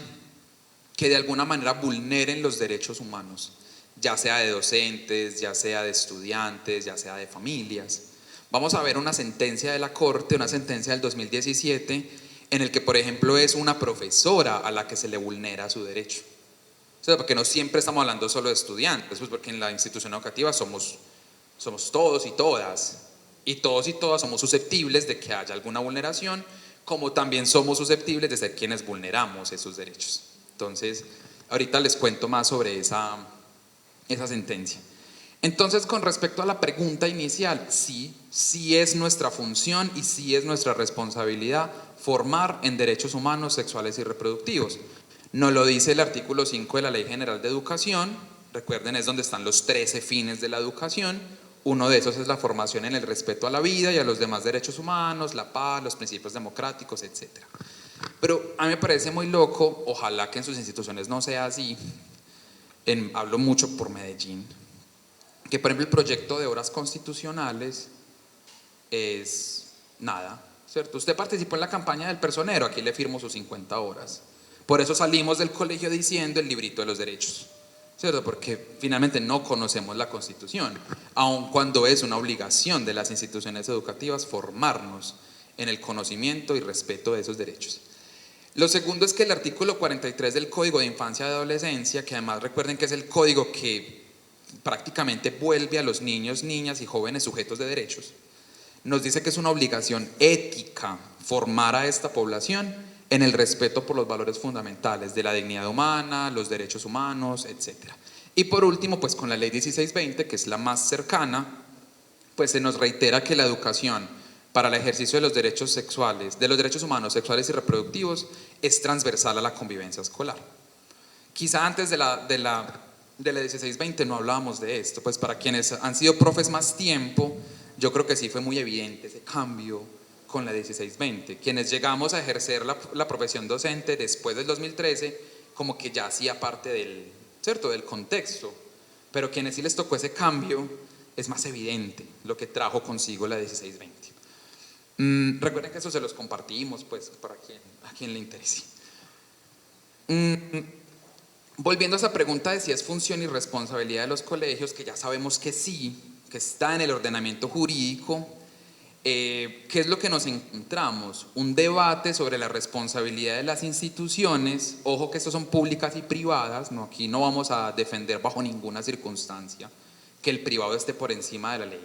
que de alguna manera vulneren los derechos humanos, ya sea de docentes, ya sea de estudiantes, ya sea de familias. Vamos a ver una sentencia de la Corte, una sentencia del 2017, en el que, por ejemplo, es una profesora a la que se le vulnera su derecho. O sea, porque no siempre estamos hablando solo de estudiantes, pues porque en la institución educativa somos todos y todas somos susceptibles de que haya alguna vulneración, como también somos susceptibles de ser quienes vulneramos esos derechos. Entonces, ahorita les cuento más sobre esa sentencia. Entonces, con respecto a la pregunta inicial, sí es nuestra función y sí es nuestra responsabilidad formar en derechos humanos, sexuales y reproductivos. Nos lo dice el artículo 5 de la Ley General de Educación. Recuerden, es donde están los 13 fines de la educación. Uno de esos es la formación en el respeto a la vida y a los demás derechos humanos, la paz, los principios democráticos, etc. Pero a mí me parece muy loco, ojalá que en sus instituciones no sea así, hablo mucho por Medellín, que por ejemplo el proyecto de obras constitucionales es nada, ¿cierto? Usted participó en la campaña del personero, aquí le firmo sus 50 horas. Por eso salimos del colegio diciendo el librito de los derechos, ¿cierto? Porque finalmente no conocemos la Constitución, aun cuando es una obligación de las instituciones educativas formarnos en el conocimiento y respeto de esos derechos. Lo segundo es que el artículo 43 del Código de Infancia y Adolescencia, que además recuerden que es el código que prácticamente vuelve a los niños, niñas y jóvenes sujetos de derechos, nos dice que es una obligación ética formar a esta población en el respeto por los valores fundamentales de la dignidad humana, los derechos humanos, etc. Y por último, pues con la Ley 1620, que es la más cercana, pues se nos reitera que la educación para el ejercicio de los derechos sexuales, de los derechos humanos, sexuales y reproductivos, es transversal a la convivencia escolar. Quizá antes de la 1620 no hablábamos de esto, pues para quienes han sido profes más tiempo, yo creo que sí fue muy evidente ese cambio con la 1620. Quienes llegamos a ejercer la profesión docente después del 2013, como que ya hacía parte del contexto, pero quienes sí les tocó ese cambio, es más evidente lo que trajo consigo la 1620. Recuerden que eso se los compartimos, pues, para a quien le interese. Volviendo a esa pregunta de si es función y responsabilidad de los colegios, que ya sabemos que sí, que está en el ordenamiento jurídico, ¿qué es lo que nos encontramos? Un debate sobre la responsabilidad de las instituciones. Ojo que estos son públicas y privadas, ¿no? Aquí no vamos a defender bajo ninguna circunstancia que el privado esté por encima de la ley,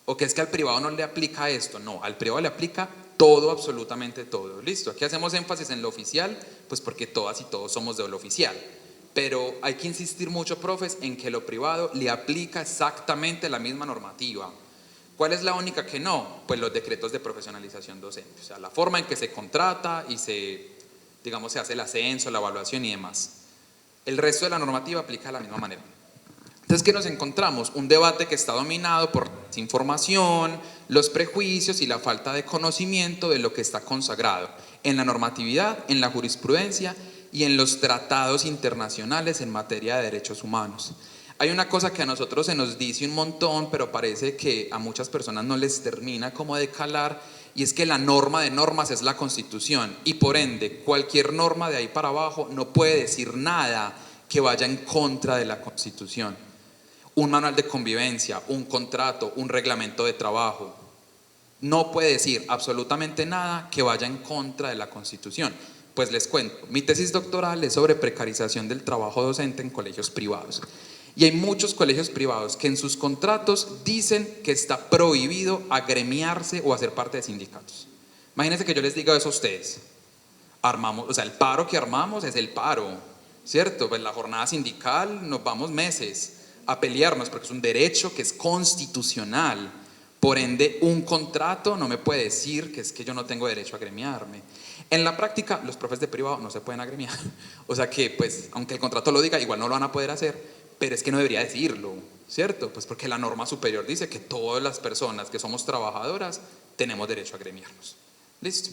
o que es que al privado no le aplica esto. No, al privado le aplica todo, absolutamente todo. Listo, aquí hacemos énfasis en lo oficial, pues porque todas y todos somos de lo oficial, pero hay que insistir mucho, profes, en que lo privado le aplica exactamente la misma normativa. ¿Cuál es la única que no? Pues los decretos de profesionalización docente, o sea, la forma en que se contrata y se hace el ascenso, la evaluación y demás. El resto de la normativa aplica de la misma manera. Entonces, ¿qué nos encontramos? Un debate que está dominado por la desinformación, los prejuicios y la falta de conocimiento de lo que está consagrado en la normatividad, en la jurisprudencia y en los tratados internacionales en materia de derechos humanos. Hay una cosa que a nosotros se nos dice un montón, pero parece que a muchas personas no les termina como de calar, y es que la norma de normas es la Constitución, y por ende cualquier norma de ahí para abajo no puede decir nada que vaya en contra de la Constitución. Un manual de convivencia, un contrato, un reglamento de trabajo, no puede decir absolutamente nada que vaya en contra de la Constitución. Pues les cuento, mi tesis doctoral es sobre precarización del trabajo docente en colegios privados. Y hay muchos colegios privados que en sus contratos dicen que está prohibido agremiarse o hacer parte de sindicatos. Imagínense que yo les diga eso a ustedes. Armamos, o sea, el paro que armamos es el paro, ¿cierto? Pues la jornada sindical nos vamos meses a pelearnos porque es un derecho que es constitucional. Por ende, un contrato no me puede decir que es que yo no tengo derecho a agremiarme. En la práctica, los profes de privado no se pueden agremiar. O sea que, pues, aunque el contrato lo diga, igual no lo van a poder hacer. Pero es que no debería decirlo, ¿cierto? Pues porque la norma superior dice que todas las personas que somos trabajadoras tenemos derecho a agremiarnos. ¿Listo?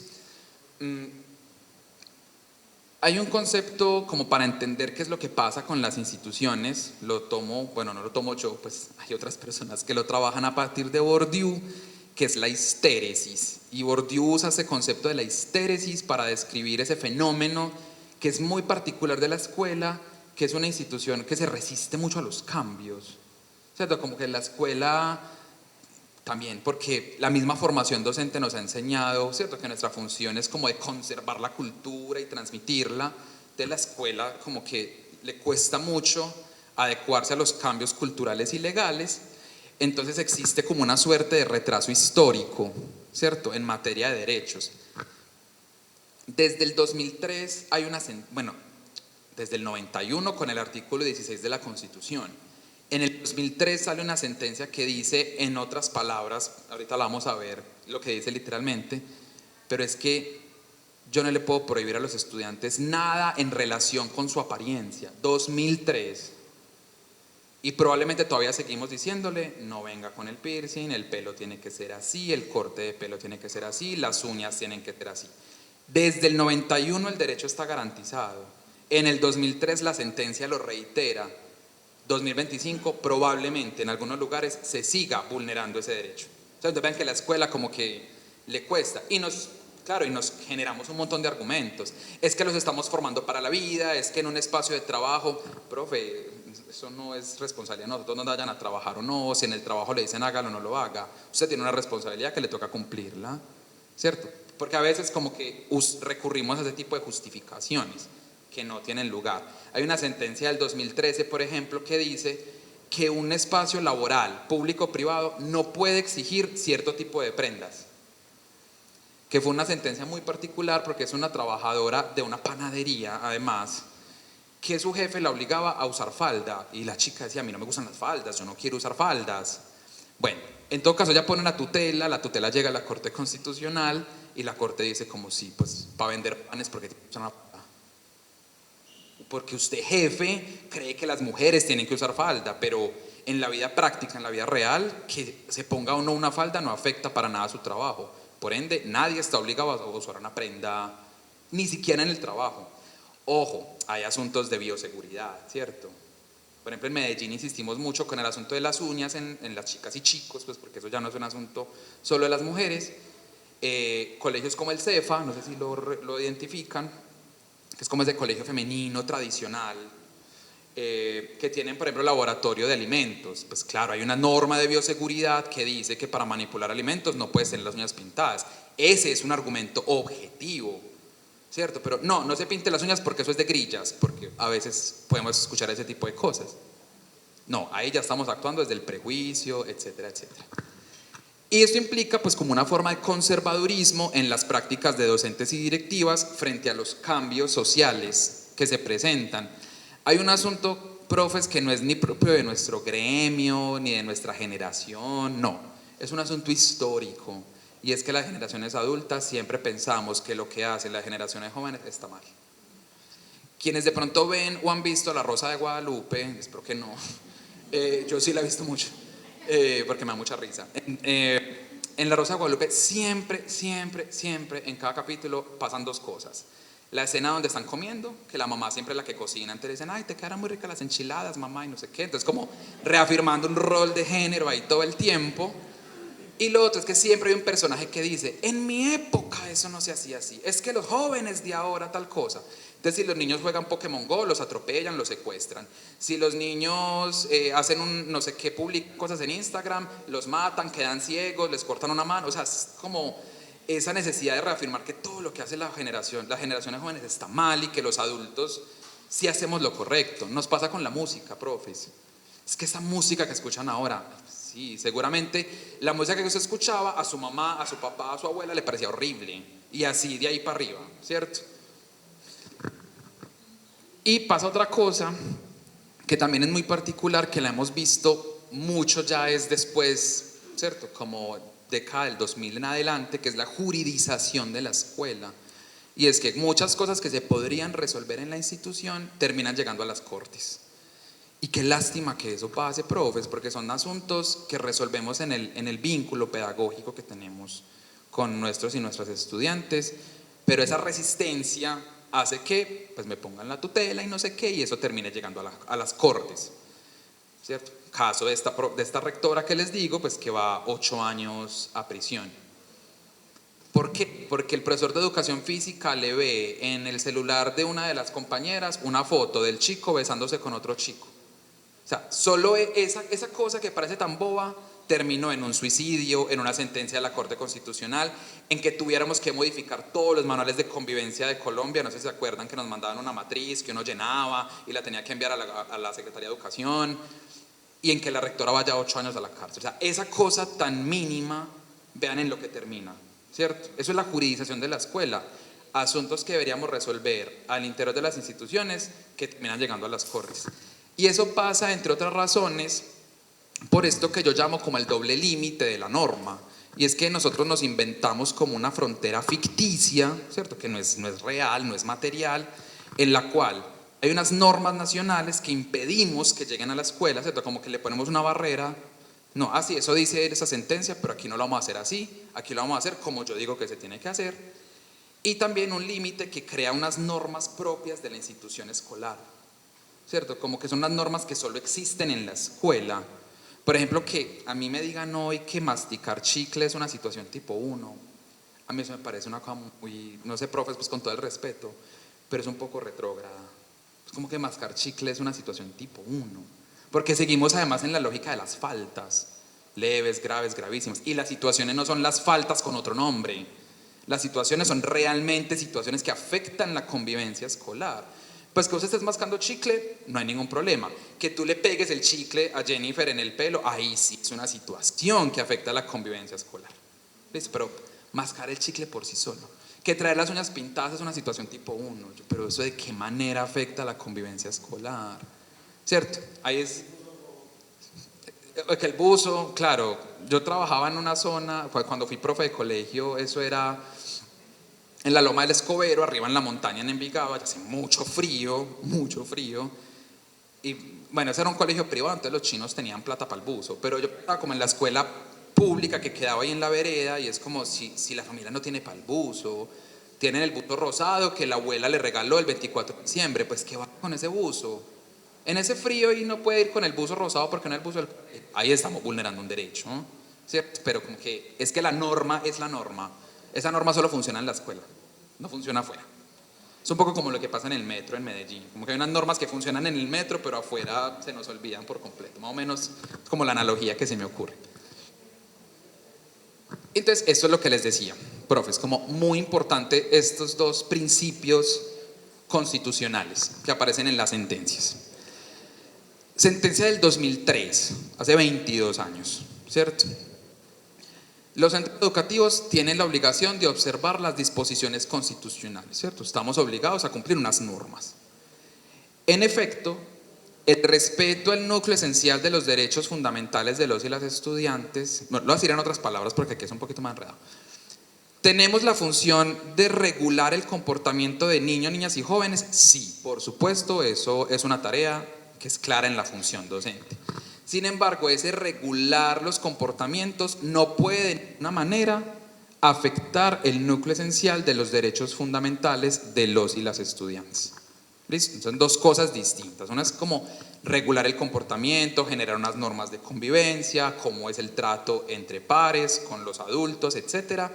Hay un concepto como para entender qué es lo que pasa con las instituciones, lo tomo, bueno, no lo tomo yo, pues hay otras personas que lo trabajan a partir de Bourdieu, que es la histéresis. Y Bourdieu usa ese concepto de la histéresis para describir ese fenómeno que es muy particular de la escuela, que es una institución que se resiste mucho a los cambios, ¿cierto? Como que la escuela también, porque la misma formación docente nos ha enseñado, ¿cierto? Que nuestra función es como de conservar la cultura y transmitirla. De la escuela como que le cuesta mucho adecuarse a los cambios culturales y legales, entonces existe como una suerte de retraso histórico, ¿cierto? En materia de derechos. Desde el 2003 hay una, desde el 91 con el artículo 16 de la Constitución. En el 2003 sale una sentencia que dice, en otras palabras, ahorita la vamos a ver lo que dice literalmente, pero es que yo no le puedo prohibir a los estudiantes nada en relación con su apariencia. 2003. Y probablemente todavía seguimos diciéndole, no venga con el piercing, el pelo tiene que ser así, el corte de pelo tiene que ser así, las uñas tienen que ser así. Desde el 91 el derecho está garantizado. En el 2003 la sentencia lo reitera. 2025 probablemente en algunos lugares se siga vulnerando ese derecho. Entonces vean que la escuela como que le cuesta y nos generamos un montón de argumentos. Es que los estamos formando para la vida, es que en un espacio de trabajo, profe, eso no es responsabilidad de nosotros, no vayan a trabajar o no, si en el trabajo le dicen hágalo o no lo haga, usted tiene una responsabilidad que le toca cumplirla, ¿cierto? Porque a veces como que recurrimos a ese tipo de justificaciones que no tienen lugar. Hay una sentencia del 2013, por ejemplo, que dice que un espacio laboral, público o privado, no puede exigir cierto tipo de prendas. Que fue una sentencia muy particular porque es una trabajadora de una panadería, además, que su jefe la obligaba a usar falda. Y la chica decía, a mí no me gustan las faldas, yo no quiero usar faldas. Bueno, en todo caso ya pone una tutela, la tutela llega a la Corte Constitucional y la Corte dice como sí, pues para vender panes porque usted jefe cree que las mujeres tienen que usar falda, pero en la vida práctica, en la vida real, que se ponga o no una falda no afecta para nada su trabajo. Por ende, nadie está obligado a usar una prenda, ni siquiera en el trabajo. Ojo, hay asuntos de bioseguridad, ¿cierto? Por ejemplo, en Medellín insistimos mucho con el asunto de las uñas en las chicas y chicos, pues porque eso ya no es un asunto solo de las mujeres. Colegios como el CEFA, no sé si lo identifican, que es como ese colegio femenino tradicional, que tienen, por ejemplo, laboratorio de alimentos. Pues claro, hay una norma de bioseguridad que dice que para manipular alimentos no puedes tener las uñas pintadas. Ese es un argumento objetivo, ¿cierto? Pero no se pinte las uñas porque eso es de grillas, porque a veces podemos escuchar ese tipo de cosas. No, ahí ya estamos actuando desde el prejuicio, etcétera, etcétera. Y esto implica pues como una forma de conservadurismo en las prácticas de docentes y directivas frente a los cambios sociales que se presentan. Hay un asunto, profes, que no es ni propio de nuestro gremio, ni de nuestra generación, no, es un asunto histórico, y es que las generaciones adultas siempre pensamos que lo que hacen las generaciones jóvenes está mal. Quienes de pronto ven o han visto La Rosa de Guadalupe, espero que no, Yo sí la he visto mucho, porque me da mucha risa. En La Rosa de Guadalupe siempre, en cada capítulo pasan dos cosas. La escena donde están comiendo, que la mamá siempre es la que cocina, entonces dicen, ay, te quedaron muy ricas las enchiladas, mamá, y no sé qué. Entonces como reafirmando un rol de género ahí todo el tiempo. Y lo otro es que siempre hay un personaje que dice, en mi época eso no se hacía así, es que los jóvenes de ahora tal cosa. Entonces, si los niños juegan Pokémon Go, los atropellan, los secuestran. Si los niños hacen un no sé qué, publican cosas en Instagram, los matan, quedan ciegos, les cortan una mano. O sea, es como esa necesidad de reafirmar que todo lo que hace las generaciones jóvenes está mal y que los adultos sí hacemos lo correcto. Nos pasa con la música, profes. Es que esa música que escuchan ahora, sí, seguramente la música que usted escuchaba a su mamá, a su papá, a su abuela le parecía horrible. Y así de ahí para arriba, ¿cierto? Y pasa otra cosa que también es muy particular, que la hemos visto mucho ya es después, ¿cierto? Como década del 2000 en adelante, que es la juridización de la escuela. Y es que muchas cosas que se podrían resolver en la institución terminan llegando a las cortes. Y qué lástima que eso pase, profes, porque son asuntos que resolvemos en el vínculo pedagógico que tenemos con nuestros y nuestras estudiantes, pero esa resistencia hace que pues, me pongan la tutela y no sé qué, y eso termine llegando a las cortes, ¿cierto? Caso de esta rectora que les digo, pues que va 8 años a prisión. ¿Por qué? Porque el profesor de educación física le ve en el celular de una de las compañeras una foto del chico besándose con otro chico. O sea, solo esa cosa que parece tan boba terminó en un suicidio, en una sentencia de la Corte Constitucional, en que tuviéramos que modificar todos los manuales de convivencia de Colombia. No sé si se acuerdan que nos mandaban una matriz que uno llenaba y la tenía que enviar a la Secretaría de Educación, y en que la rectora vaya 8 años a la cárcel. O sea, esa cosa tan mínima, vean en lo que termina, ¿cierto? Eso es la juridización de la escuela. Asuntos que deberíamos resolver al interior de las instituciones que terminan llegando a las cortes. Y eso pasa, entre otras razones, por esto que yo llamo como el doble límite de la norma. Y es que nosotros nos inventamos como una frontera ficticia, ¿cierto? Que no es real, no es material, en la cual hay unas normas nacionales que impedimos que lleguen a la escuela, ¿cierto? Como que le ponemos una barrera. No, así, eso dice esa sentencia, pero aquí no lo vamos a hacer así, aquí lo vamos a hacer como yo digo que se tiene que hacer. Y también un límite que crea unas normas propias de la institución escolar, ¿cierto? Como que son unas normas que solo existen en la escuela. Por ejemplo, que a mí me digan hoy que masticar chicle es una situación tipo 1. A mí eso me parece una cosa muy, no sé, profes, pues con todo el respeto, pero es un poco retrógrada. Es como que mascar chicle es una situación tipo 1. Porque seguimos además en la lógica de las faltas, leves, graves, gravísimas. Y las situaciones no son las faltas con otro nombre. Las situaciones son realmente situaciones que afectan la convivencia escolar. Pues que usted estés mascando chicle, no hay ningún problema. Que tú le pegues el chicle a Jennifer en el pelo, ahí sí es una situación que afecta a la convivencia escolar. ¿Listo? Pero mascar el chicle por sí solo. Que traer las uñas pintadas es una situación tipo 1. Pero eso de qué manera afecta a la convivencia escolar. ¿Cierto? Ahí es... Que el buzo, claro, yo trabajaba en una zona, cuando fui profe de colegio, eso era... En la Loma del Escobero, arriba en la montaña en Envigado, hace mucho frío. Y bueno, ese era un colegio privado, entonces los chinos tenían plata para el buzo. Pero yo estaba como en la escuela pública que quedaba ahí en la vereda, y es como si la familia no tiene para el buzo, tienen el buzo rosado que la abuela le regaló el 24 de diciembre, pues ¿qué va con ese buzo? En ese frío y no puede ir con el buzo rosado porque no es el buzo del... Ahí estamos vulnerando un derecho, ¿no? ¿Cierto? Pero como que es que la norma es la norma. Esa norma solo funciona en la escuela, no funciona afuera. Es un poco como lo que pasa en el metro en Medellín. Como que hay unas normas que funcionan en el metro, pero afuera se nos olvidan por completo. Más o menos es como la analogía que se me ocurre. Entonces, esto es lo que les decía, profes, como muy importante estos dos principios constitucionales que aparecen en las sentencias. Sentencia del 2003, hace 22 años, ¿cierto? Los centros educativos tienen la obligación de observar las disposiciones constitucionales, ¿cierto? Estamos obligados a cumplir unas normas. En efecto, el respeto al núcleo esencial de los derechos fundamentales de los y las estudiantes, bueno, lo voy a decir en otras palabras porque aquí es un poquito más enredado. ¿Tenemos la función de regular el comportamiento de niños, niñas y jóvenes? Sí, por supuesto, eso es una tarea que es clara en la función docente. Sin embargo, ese regular los comportamientos no puede de ninguna manera afectar el núcleo esencial de los derechos fundamentales de los y las estudiantes. ¿Listo? Son dos cosas distintas. Una es como regular el comportamiento, generar unas normas de convivencia, cómo es el trato entre pares, con los adultos, etc.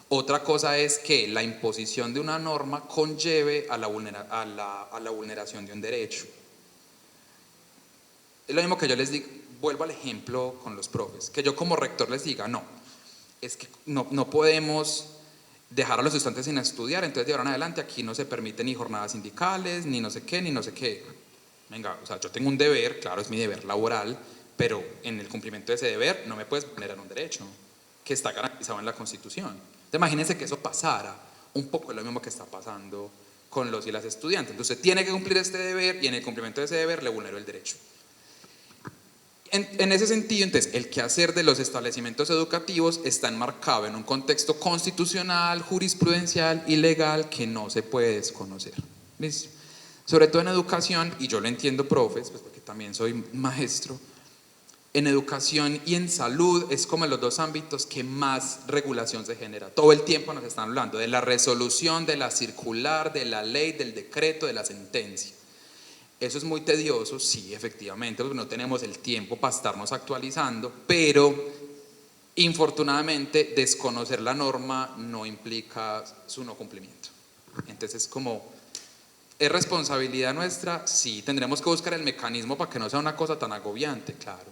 Otra cosa es que la imposición de una norma conlleve a la vulneración de un derecho. Es lo mismo que yo les digo, vuelvo al ejemplo con los profes, que yo como rector les diga, no, es que no podemos dejar a los estudiantes sin estudiar, entonces de ahora en adelante aquí no se permiten ni jornadas sindicales, ni no sé qué, ni no sé qué. Venga, o sea, yo tengo un deber, claro, es mi deber laboral, pero en el cumplimiento de ese deber no me puedes vulnerar un derecho que está garantizado en la Constitución. Entonces, imagínense que eso pasara, un poco es lo mismo que está pasando con los y las estudiantes. Entonces tiene que cumplir este deber y en el cumplimiento de ese deber le vulnero el derecho. En ese sentido, entonces, el quehacer de los establecimientos educativos está enmarcado en un contexto constitucional, jurisprudencial y legal que no se puede desconocer. ¿Listo? Sobre todo en educación, y yo lo entiendo, profes, pues porque también soy maestro, en educación y en salud es como en los dos ámbitos que más regulación se genera. Todo el tiempo nos están hablando de la resolución, de la circular, de la ley, del decreto, de la sentencia. Eso es muy tedioso, sí, efectivamente, porque no tenemos el tiempo para estarnos actualizando, pero infortunadamente desconocer la norma no implica su no cumplimiento. Entonces, como es responsabilidad nuestra, sí, tendremos que buscar el mecanismo para que no sea una cosa tan agobiante, claro.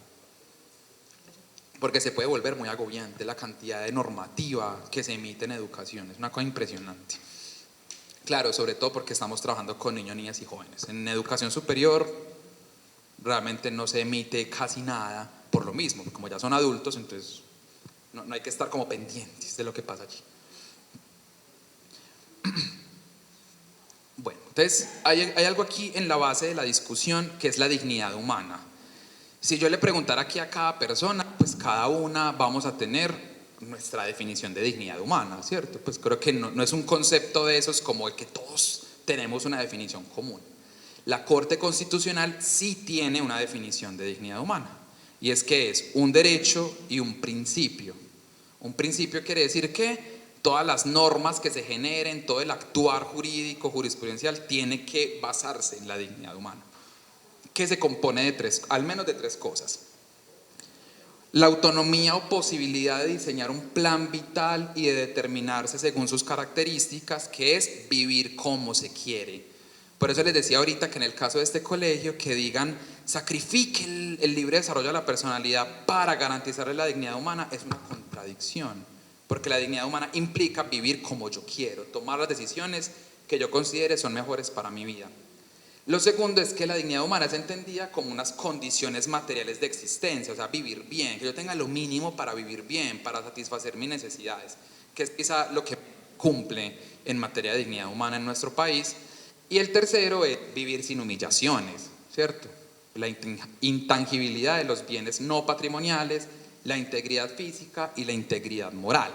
Porque se puede volver muy agobiante la cantidad de normativa que se emite en educación, es una cosa impresionante. Claro, sobre todo porque estamos trabajando con niños, niñas y jóvenes. En educación superior realmente no se emite casi nada por lo mismo, como ya son adultos, entonces no hay que estar como pendientes de lo que pasa allí. Bueno, entonces hay algo aquí en la base de la discusión que es la dignidad humana. Si yo le preguntara aquí a cada persona, pues cada una vamos a tener nuestra definición de dignidad humana, ¿cierto? Pues creo que no es un concepto de esos como el que todos tenemos una definición común. La Corte Constitucional sí tiene una definición de dignidad humana, y es que es un derecho y un principio. Un principio quiere decir que todas las normas que se generen, todo el actuar jurídico, jurisprudencial, tiene que basarse en la dignidad humana, que se compone de al menos de tres cosas. La autonomía o posibilidad de diseñar un plan vital y de determinarse según sus características, que es vivir como se quiere. Por eso les decía ahorita que en el caso de este colegio, que digan sacrifique el libre desarrollo de la personalidad para garantizarle la dignidad humana, es una contradicción, porque la dignidad humana implica vivir como yo quiero, tomar las decisiones que yo considere son mejores para mi vida. Lo segundo es que la dignidad humana es entendida como unas condiciones materiales de existencia, o sea, vivir bien, que yo tenga lo mínimo para vivir bien, para satisfacer mis necesidades, que es quizá lo que cumple en materia de dignidad humana en nuestro país. Y el tercero es vivir sin humillaciones, ¿cierto? La intangibilidad de los bienes no patrimoniales, la integridad física y la integridad moral.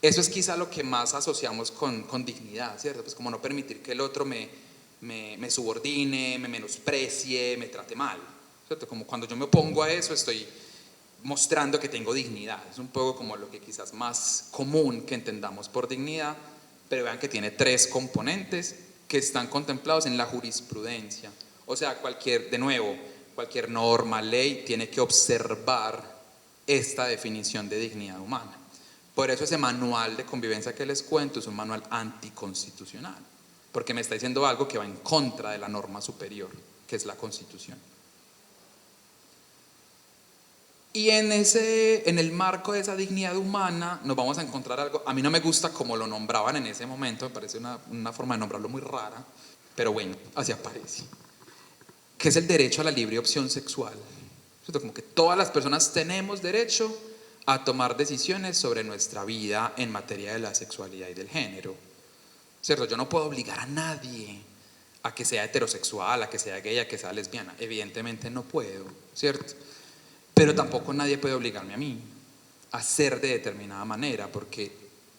Eso es quizá lo que más asociamos con dignidad, ¿cierto? Pues como no permitir que el otro me subordine, me menosprecie, me trate mal, ¿cierto? Como cuando yo me opongo a eso estoy mostrando que tengo dignidad. Es un poco como lo que quizás más común que entendamos por dignidad, pero vean que tiene tres componentes que están contemplados en la jurisprudencia. O sea, cualquier norma, ley tiene que observar esta definición de dignidad humana. Por eso ese manual de convivencia que les cuento es un manual anticonstitucional, porque me está diciendo algo que va en contra de la norma superior, que es la Constitución. Y en el marco de esa dignidad humana nos vamos a encontrar algo, a mí no me gusta como lo nombraban en ese momento, me parece una forma de nombrarlo muy rara, pero bueno, así aparece, que es el derecho a la libre opción sexual. ¿Cierto? Como que todas las personas tenemos derecho a tomar decisiones sobre nuestra vida en materia de la sexualidad y del género. ¿Cierto? Yo no puedo obligar a nadie a que sea heterosexual, a que sea gay, a que sea lesbiana. Evidentemente no puedo, ¿cierto? Pero tampoco nadie puede obligarme a mí a ser de determinada manera, porque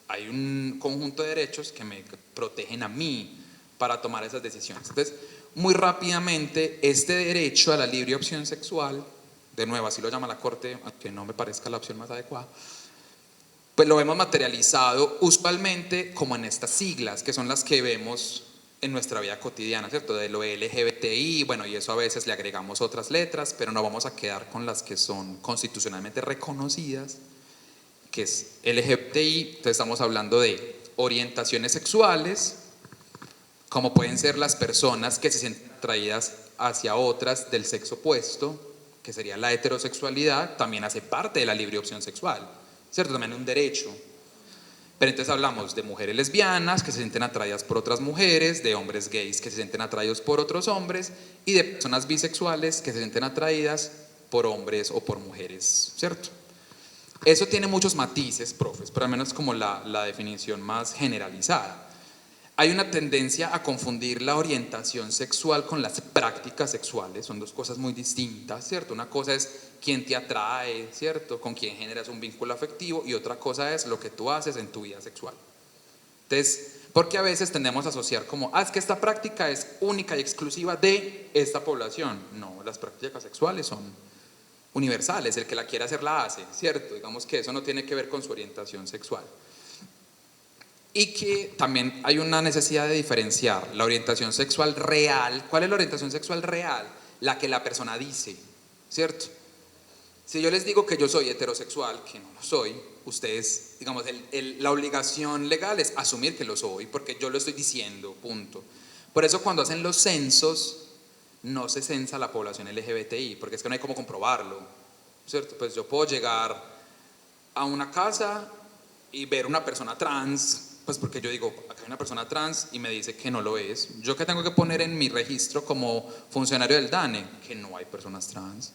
hay un conjunto de derechos que me protegen a mí para tomar esas decisiones. Entonces, muy rápidamente, este derecho a la libre opción sexual de nuevo, así lo llama la Corte, aunque no me parezca la opción más adecuada, pues lo vemos materializado usualmente como en estas siglas, que son las que vemos en nuestra vida cotidiana, ¿cierto? De lo LGBTI, bueno, y eso a veces le agregamos otras letras, pero no vamos a quedar con las que son constitucionalmente reconocidas, que es LGBTI. Entonces estamos hablando de orientaciones sexuales, como pueden ser las personas que se sienten atraídas hacia otras del sexo opuesto, que sería la heterosexualidad, también hace parte de la libre opción sexual, ¿cierto? También es un derecho. Pero entonces hablamos de mujeres lesbianas que se sienten atraídas por otras mujeres, de hombres gays que se sienten atraídos por otros hombres y de personas bisexuales que se sienten atraídas por hombres o por mujeres, ¿cierto? Eso tiene muchos matices, profes, pero al menos como la definición más generalizada. Hay una tendencia a confundir la orientación sexual con las prácticas sexuales, son dos cosas muy distintas, ¿cierto? Una cosa es quién te atrae, ¿cierto? Con quién generas un vínculo afectivo, y otra cosa es lo que tú haces en tu vida sexual. Entonces, porque a veces tendemos a asociar como, es que esta práctica es única y exclusiva de esta población. No, las prácticas sexuales son universales, el que la quiera hacer la hace, ¿cierto? Digamos que eso no tiene que ver con su orientación sexual. Y que también hay una necesidad de diferenciar la orientación sexual real. ¿Cuál es la orientación sexual real? La que la persona dice, ¿cierto? Si yo les digo que yo soy heterosexual, que no lo soy, ustedes, digamos, la obligación legal es asumir que lo soy, porque yo lo estoy diciendo, punto. Por eso cuando hacen los censos, no se censa la población LGBTI, porque es que no hay cómo comprobarlo, ¿cierto? Pues yo puedo llegar a una casa y ver una persona trans, pues porque yo digo, acá hay una persona trans y me dice que no lo es. ¿Yo qué tengo que poner en mi registro como funcionario del DANE? Que no hay personas trans,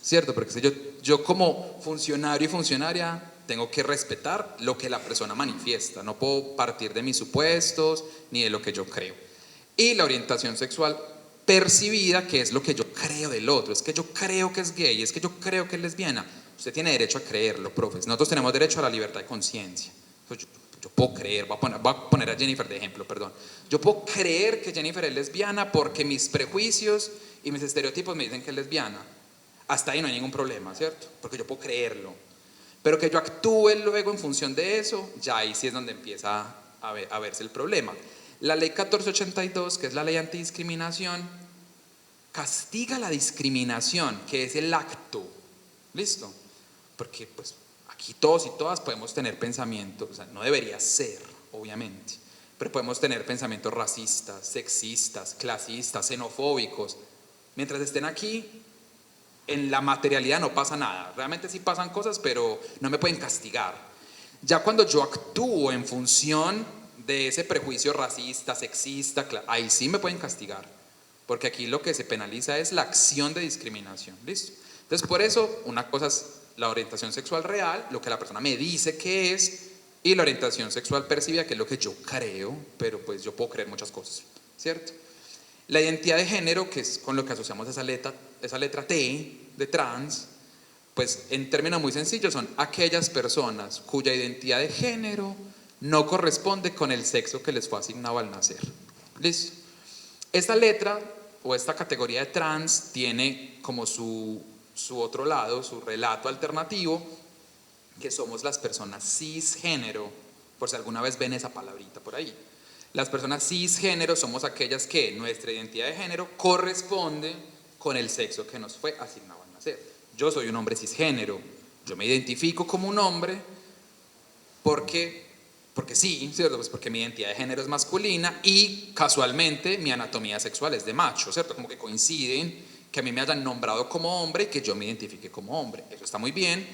¿cierto? Porque yo como funcionario y funcionaria tengo que respetar lo que la persona manifiesta. No puedo partir de mis supuestos ni de lo que yo creo. Y la orientación sexual percibida, que es lo que yo creo del otro. Es que yo creo que es gay, es que yo creo que es lesbiana. Usted tiene derecho a creerlo, profes. Nosotros tenemos derecho a la libertad de conciencia. Yo puedo creer, voy a poner a Jennifer de ejemplo, perdón. Yo puedo creer que Jennifer es lesbiana porque mis prejuicios y mis estereotipos me dicen que es lesbiana. Hasta ahí no hay ningún problema, ¿cierto? Porque yo puedo creerlo. Pero que yo actúe luego en función de eso, ya ahí sí es donde empieza a verse el problema. La ley 1482, que es la ley antidiscriminación, castiga la discriminación, que es el acto. ¿Listo? Porque pues aquí todos y todas podemos tener pensamientos, o sea, no debería ser, obviamente, pero podemos tener pensamientos racistas, sexistas, clasistas, xenofóbicos. Mientras estén aquí, en la materialidad no pasa nada. Realmente sí pasan cosas, pero no me pueden castigar. Ya cuando yo actúo en función de ese prejuicio racista, sexista, ahí sí me pueden castigar, porque aquí lo que se penaliza es la acción de discriminación. ¿Listo? Entonces, por eso, una cosa es la orientación sexual real, lo que la persona me dice que es, y la orientación sexual percibida, que es lo que yo creo, pero pues yo puedo creer muchas cosas, ¿cierto? La identidad de género, que es con lo que asociamos esa letra T de trans, pues en términos muy sencillos son aquellas personas cuya identidad de género no corresponde con el sexo que les fue asignado al nacer. ¿Listo? Esta letra o esta categoría de trans tiene como su otro lado, su relato alternativo, que somos las personas cisgénero, por si alguna vez ven esa palabrita por ahí. Las personas cisgénero somos aquellas que nuestra identidad de género corresponde con el sexo que nos fue asignado al nacer. Yo soy un hombre cisgénero, yo me identifico como un hombre porque sí, ¿cierto? Pues porque mi identidad de género es masculina y casualmente mi anatomía sexual es de macho, ¿cierto? Como que coinciden que a mí me hayan nombrado como hombre y que yo me identifique como hombre. Eso está muy bien,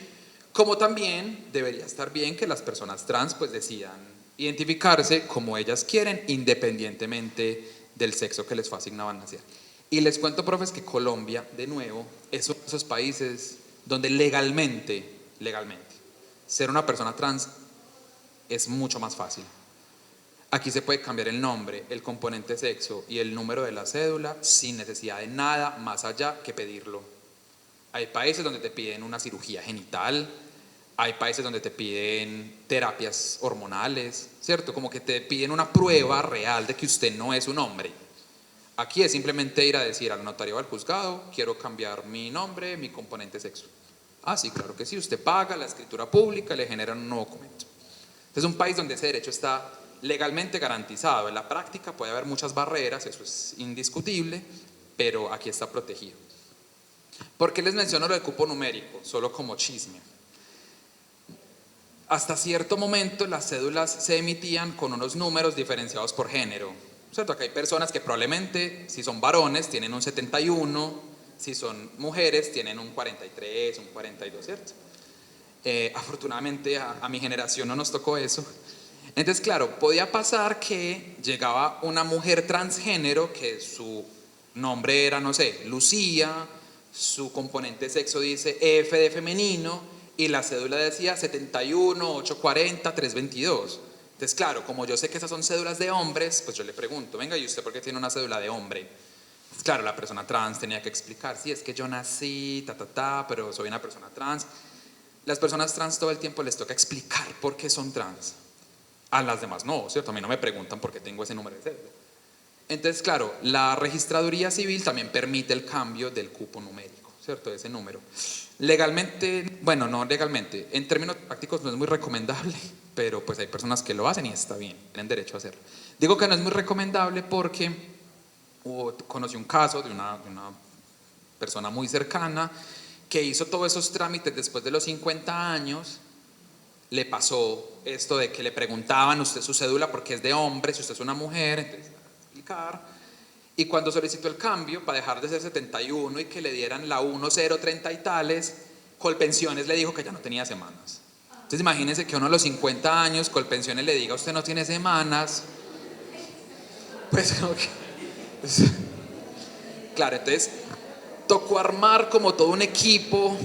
como también debería estar bien que las personas trans pues decidan identificarse como ellas quieren, independientemente del sexo que les fue asignado al nacer. Y les cuento, profes, que Colombia, de nuevo, es uno de esos países donde legalmente, ser una persona trans es mucho más fácil. Aquí se puede cambiar el nombre, el componente sexo y el número de la cédula sin necesidad de nada más allá que pedirlo. Hay países donde te piden una cirugía genital, hay países donde te piden terapias hormonales, ¿cierto? Como que te piden una prueba real de que usted no es un hombre. Aquí es simplemente ir a decir al notario o al juzgado, quiero cambiar mi nombre, mi componente sexo. Ah, sí, claro que sí, usted paga la escritura pública y le generan un nuevo documento. Es un país donde ese derecho está legalmente garantizado. En la práctica puede haber muchas barreras, eso es indiscutible, pero aquí está protegido. ¿Por qué les menciono lo del cupo numérico? Solo como chisme. Hasta cierto momento las cédulas se emitían con unos números diferenciados por género, ¿cierto? Acá hay personas que probablemente, si son varones, tienen un 71, si son mujeres, tienen un 43, un 42, ¿cierto? Afortunadamente a mi generación no nos tocó eso. Entonces, claro, podía pasar que llegaba una mujer transgénero que su nombre era, no sé, Lucía, su componente sexo dice F de femenino y la cédula decía 71, 840, 322. Entonces, claro, como yo sé que esas son cédulas de hombres, pues yo le pregunto, venga, ¿y usted por qué tiene una cédula de hombre? Pues claro, la persona trans tenía que explicar, sí, es que yo nací, pero soy una persona trans. Las personas trans todo el tiempo les toca explicar por qué son trans. A las demás no, ¿cierto? A mí no me preguntan por qué tengo ese número de cédula. Entonces, claro, la registraduría civil también permite el cambio del cupo numérico, ¿cierto? De ese número. Legalmente, bueno, no legalmente, en términos prácticos no es muy recomendable, pero pues hay personas que lo hacen y está bien, tienen derecho a hacerlo. Digo que no es muy recomendable porque conocí un caso de una persona muy cercana que hizo todos esos trámites después de los 50 años. Le pasó esto de que le preguntaban usted su cédula porque es de hombre, si usted es una mujer, entonces explicar. Y cuando solicitó el cambio para dejar de ser 71 y que le dieran la 1030 y tales, Colpensiones le dijo que ya no tenía semanas. Entonces imagínense que uno a los 50 años Colpensiones le diga usted no tiene semanas. Pues claro, entonces tocó armar como todo un equipo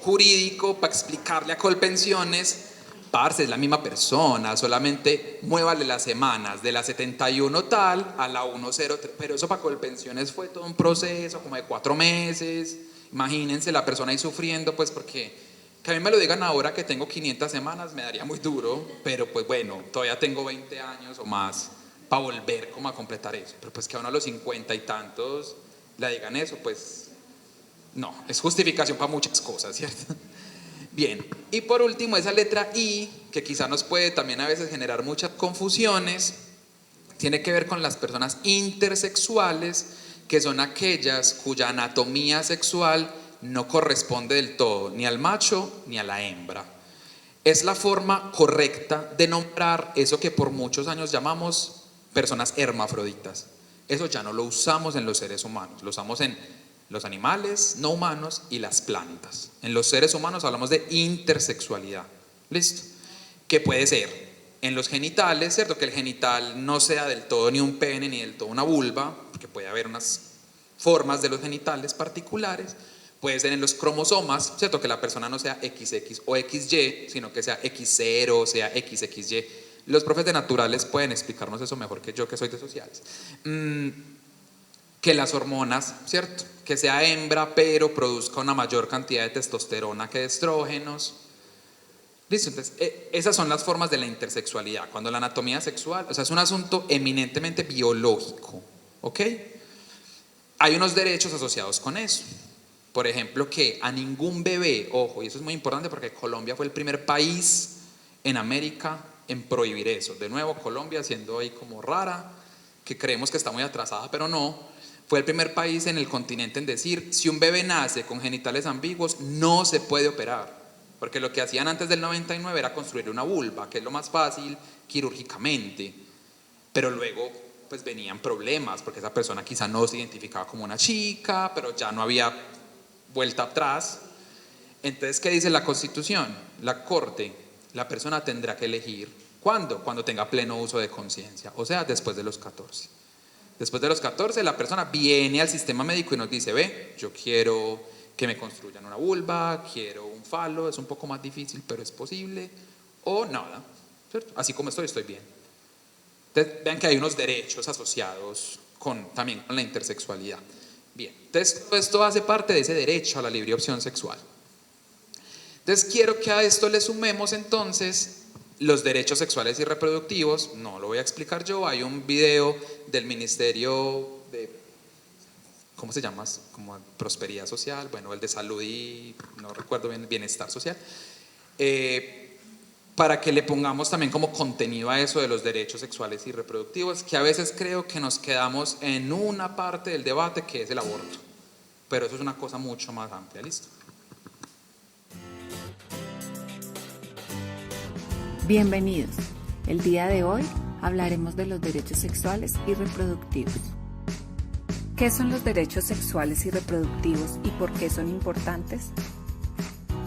jurídico para explicarle a Colpensiones, parce, es la misma persona, solamente muévale las semanas de la 71 tal a la 103, pero eso para Colpensiones fue todo un proceso como de 4 meses. Imagínense la persona ahí sufriendo, pues porque que a mí me lo digan ahora que tengo 500 semanas me daría muy duro, pero pues bueno, todavía tengo 20 años o más para volver como a completar eso, pero pues que a uno a los 50 y tantos le digan eso, pues no, es justificación para muchas cosas, ¿cierto? Bien, y por último esa letra I, que quizá nos puede también a veces generar muchas confusiones, tiene que ver con las personas intersexuales, que son aquellas cuya anatomía sexual no corresponde del todo ni al macho ni a la hembra. Es la forma correcta de nombrar eso que por muchos años llamamos personas hermafroditas. Eso ya no lo usamos en los seres humanos, lo usamos en los animales no humanos y las plantas. En los seres humanos hablamos de intersexualidad. ¿Listo? Que puede ser en los genitales, ¿cierto? Que el genital no sea del todo ni un pene ni del todo una vulva, porque puede haber unas formas de los genitales particulares. Puede ser en los cromosomas, ¿cierto? Que la persona no sea XX o XY, sino que sea X0 o sea XXY. Los profes de naturales pueden explicarnos eso mejor que yo, que soy de sociales. Que las hormonas, ¿cierto? Que sea hembra, pero produzca una mayor cantidad de testosterona que de estrógenos. Listo, entonces, esas son las formas de la intersexualidad. Cuando la anatomía sexual, o sea, es un asunto eminentemente biológico, ¿ok? Hay unos derechos asociados con eso. Por ejemplo, que a ningún bebé, ojo, y eso es muy importante porque Colombia fue el primer país en América en prohibir eso. De nuevo, Colombia siendo ahí como rara, que creemos que está muy atrasada, pero no. Fue el primer país en el continente en decir, si un bebé nace con genitales ambiguos, no se puede operar. Porque lo que hacían antes del 99 era construir una vulva, que es lo más fácil quirúrgicamente. Pero luego, pues venían problemas, porque esa persona quizá no se identificaba como una chica, pero ya no había vuelta atrás. Entonces, ¿qué dice la Constitución? La Corte, la persona tendrá que elegir. ¿Cuándo? Cuando tenga pleno uso de conciencia, o sea, después de los 14. Después de los 14 la persona viene al sistema médico y nos dice, ve, yo quiero que me construyan una vulva, quiero un falo, es un poco más difícil, pero es posible, o nada, ¿cierto? Así como estoy bien. Entonces, vean que hay unos derechos asociados también con la intersexualidad. Bien, entonces todo esto hace parte de ese derecho a la libre opción sexual. Entonces quiero que a esto le sumemos entonces los derechos sexuales y reproductivos. No lo voy a explicar yo, hay un video del Ministerio de ¿cómo se llama? Como prosperidad social, bueno, el de salud y no recuerdo bien, bienestar social, para que le pongamos también como contenido a eso de los derechos sexuales y reproductivos, que a veces creo que nos quedamos en una parte del debate que es el aborto, pero eso es una cosa mucho más amplia, ¿listo? Bienvenidos. El día de hoy hablaremos de los derechos sexuales y reproductivos. ¿Qué son los derechos sexuales y reproductivos y por qué son importantes?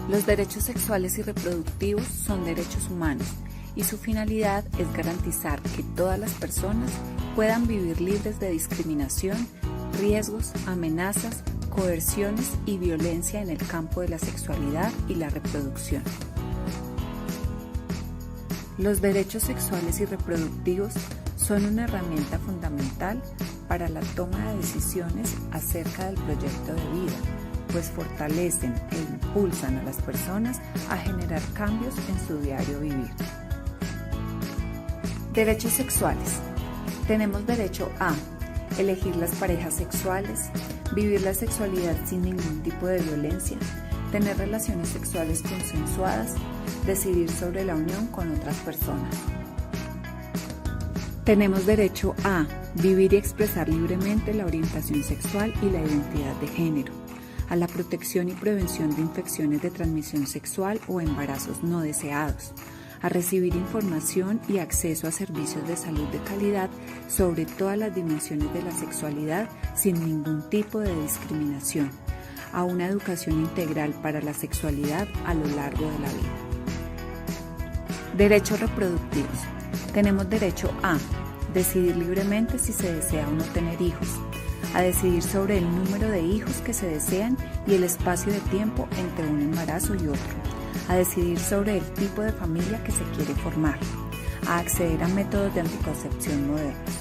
Los derechos sexuales y reproductivos son derechos humanos y su finalidad es garantizar que todas las personas puedan vivir libres de discriminación, riesgos, amenazas, coerciones y violencia en el campo de la sexualidad y la reproducción. Los derechos sexuales y reproductivos son una herramienta fundamental para la toma de decisiones acerca del proyecto de vida, pues fortalecen e impulsan a las personas a generar cambios en su diario vivir. Derechos sexuales. Tenemos derecho a elegir las parejas sexuales, vivir la sexualidad sin ningún tipo de violencia, tener relaciones sexuales consensuadas, decidir sobre la unión con otras personas. Tenemos derecho a vivir y expresar libremente la orientación sexual y la identidad de género, a la protección y prevención de infecciones de transmisión sexual o embarazos no deseados, a recibir información y acceso a servicios de salud de calidad sobre todas las dimensiones de la sexualidad sin ningún tipo de discriminación, a una educación integral para la sexualidad a lo largo de la vida. Derechos reproductivos. Tenemos derecho a decidir libremente si se desea o no tener hijos, a decidir sobre el número de hijos que se desean y el espacio de tiempo entre un embarazo y otro, a decidir sobre el tipo de familia que se quiere formar, a acceder a métodos de anticoncepción modernos.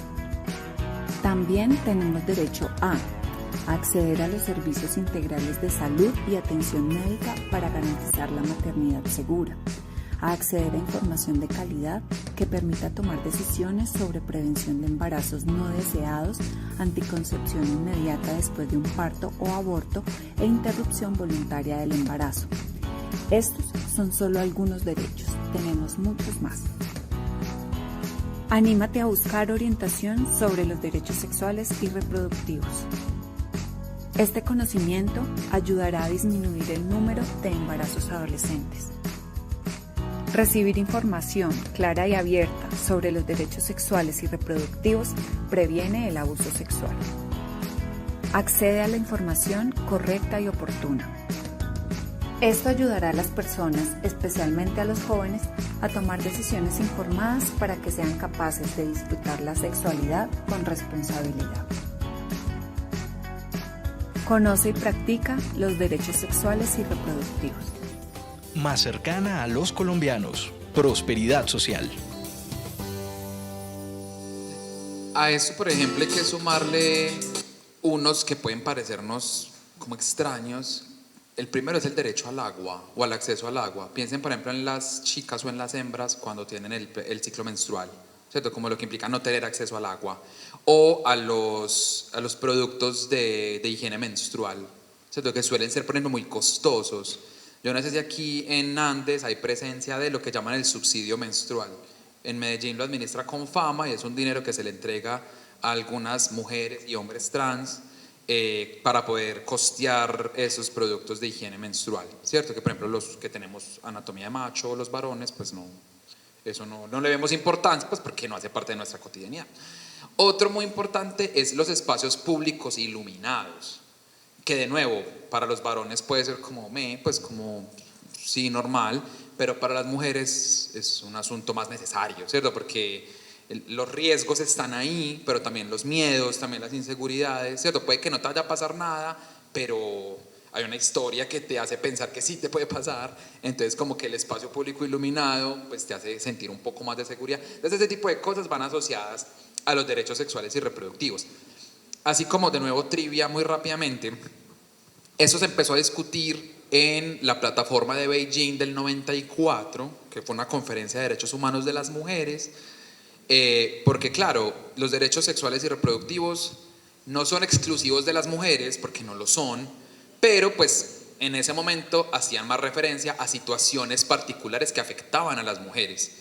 También tenemos derecho a acceder a los servicios integrales de salud y atención médica para garantizar la maternidad segura, a acceder a información de calidad que permita tomar decisiones sobre prevención de embarazos no deseados, anticoncepción inmediata después de un parto o aborto e interrupción voluntaria del embarazo. Estos son solo algunos derechos, tenemos muchos más. Anímate a buscar orientación sobre los derechos sexuales y reproductivos. Este conocimiento ayudará a disminuir el número de embarazos adolescentes. Recibir información clara y abierta sobre los derechos sexuales y reproductivos previene el abuso sexual. Accede a la información correcta y oportuna. Esto ayudará a las personas, especialmente a los jóvenes, a tomar decisiones informadas para que sean capaces de disfrutar la sexualidad con responsabilidad. Conoce y practica los derechos sexuales y reproductivos. Más cercana a los colombianos. Prosperidad social. A eso, por ejemplo, hay que sumarle unos que pueden parecernos como extraños. El primero es el derecho al agua o al acceso al agua. Piensen, por ejemplo, en las chicas o en las hembras cuando tienen el ciclo menstrual, ¿cierto? Como lo que implica no tener acceso al agua. O a los productos de higiene menstrual, ¿cierto? Que suelen ser, por ejemplo, muy costosos. Yo no sé si aquí en Andes hay presencia de lo que llaman el subsidio menstrual. En Medellín lo administra Confama y es un dinero que se le entrega a algunas mujeres y hombres trans para poder costear esos productos de higiene menstrual, ¿cierto? Que por ejemplo los que tenemos anatomía de macho, los varones, pues no, eso no le vemos importancia, pues porque no hace parte de nuestra cotidianidad. Otro muy importante es los espacios públicos iluminados, que de nuevo para los varones puede ser como sí, normal, pero para las mujeres es un asunto más necesario, ¿cierto? Porque los riesgos están ahí, pero también los miedos, también las inseguridades, ¿cierto? Puede que no te vaya a pasar nada, pero hay una historia que te hace pensar que sí te puede pasar, entonces como que el espacio público iluminado pues te hace sentir un poco más de seguridad. Entonces ese tipo de cosas van asociadas a los derechos sexuales y reproductivos. Así como, de nuevo, trivia muy rápidamente, eso se empezó a discutir en la plataforma de Beijing del 94, que fue una conferencia de derechos humanos de las mujeres, porque claro, los derechos sexuales y reproductivos no son exclusivos de las mujeres, porque no lo son, pero pues en ese momento hacían más referencia a situaciones particulares que afectaban a las mujeres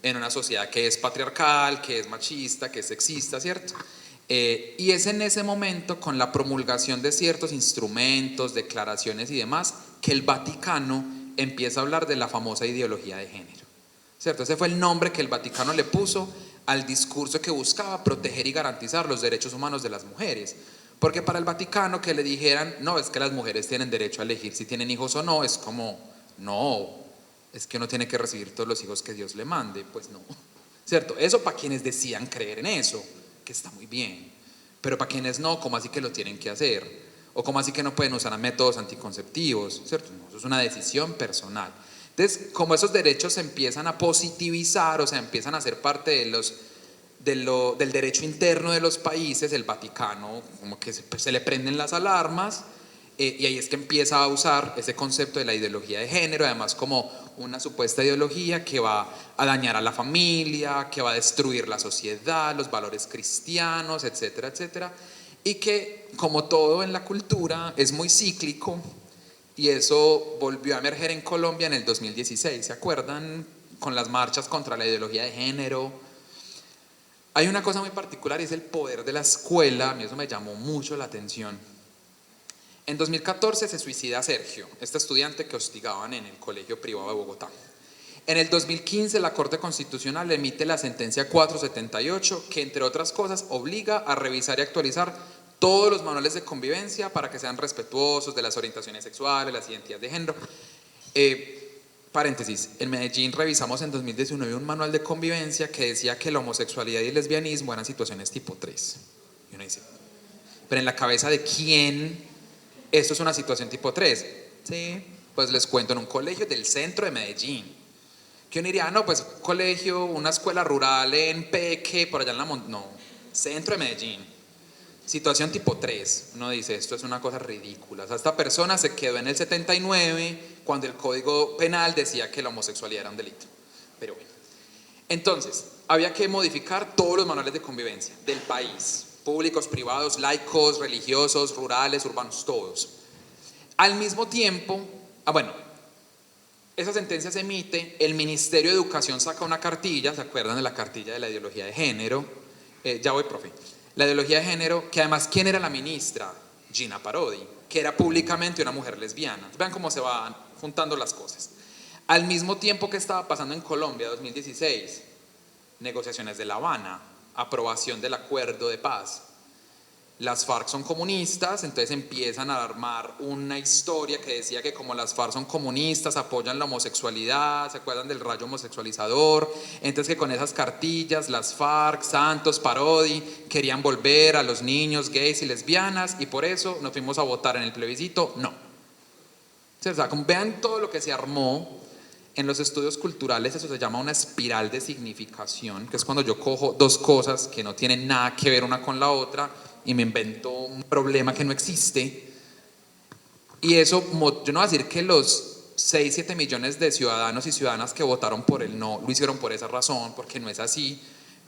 en una sociedad que es patriarcal, que es machista, que es sexista, ¿cierto? Y es en ese momento, con la promulgación de ciertos instrumentos, declaraciones y demás, que el Vaticano empieza a hablar de la famosa ideología de género, ¿cierto? Ese fue el nombre que el Vaticano le puso al discurso que buscaba proteger y garantizar los derechos humanos de las mujeres. Porque para el Vaticano que le dijeran, no, es que las mujeres tienen derecho a elegir si tienen hijos o no, es como, no, es que uno tiene que recibir todos los hijos que Dios le mande, pues no, ¿cierto? Eso para quienes decían creer en eso, que está muy bien, pero para quienes no, ¿cómo así que lo tienen que hacer? O ¿cómo así que no pueden usar métodos anticonceptivos? ¿Cierto? No, eso es una decisión personal. Entonces, como esos derechos se empiezan a positivizar, o sea, empiezan a ser parte del derecho interno de los países, el Vaticano como que se le prenden las alarmas, y ahí es que empieza a usar ese concepto de la ideología de género, además como una supuesta ideología que va a dañar a la familia, que va a destruir la sociedad, los valores cristianos, etcétera, etcétera, y que, como todo en la cultura, es muy cíclico, y eso volvió a emerger en Colombia en el 2016, ¿se acuerdan? Con las marchas contra la ideología de género. Hay una cosa muy particular y es el poder de la escuela, a mí eso me llamó mucho la atención. En 2014 se suicida Sergio, este estudiante que hostigaban en el colegio privado de Bogotá. En el 2015 la Corte Constitucional emite la sentencia 478 que, entre otras cosas, obliga a revisar y actualizar todos los manuales de convivencia para que sean respetuosos de las orientaciones sexuales, las identidades de género. Paréntesis, en Medellín revisamos en 2019 un manual de convivencia que decía que la homosexualidad y el lesbianismo eran situaciones tipo 3. Y uno dice, pero en la cabeza de quién esto es una situación tipo 3. Sí, pues les cuento, en un colegio del centro de Medellín. Que uno diría, no, pues colegio, una escuela rural en Peque, por allá en la no, centro de Medellín. Situación tipo 3. Uno dice, esto es una cosa ridícula. O sea, esta persona se quedó en el 79 cuando el Código Penal decía que la homosexualidad era un delito. Pero bueno. Entonces, había que modificar todos los manuales de convivencia del país. Públicos, privados, laicos, religiosos, rurales, urbanos, todos. Al mismo tiempo, esa sentencia se emite, el Ministerio de Educación saca una cartilla, ¿se acuerdan de la cartilla de la ideología de género? Ya voy, profe. La ideología de género, que además, ¿quién era la ministra? Gina Parodi, que era públicamente una mujer lesbiana. Vean cómo se van juntando las cosas. Al mismo tiempo que estaba pasando en Colombia, 2016, negociaciones de La Habana, aprobación del acuerdo de paz. Las FARC son comunistas, entonces empiezan a armar una historia que decía que como las FARC son comunistas, apoyan la homosexualidad, ¿se acuerdan del rayo homosexualizador? Entonces que con esas cartillas, las FARC, Santos, Parodi, querían volver a los niños gays y lesbianas, y por eso nos fuimos a votar en el plebiscito, no. O sea, como vean todo lo que se armó. En los estudios culturales eso se llama una espiral de significación, que es cuando yo cojo dos cosas que no tienen nada que ver una con la otra y me invento un problema que no existe. Y eso, yo no voy a decir que los 6-7 millones de ciudadanos y ciudadanas que votaron por el no lo hicieron por esa razón, porque no es así,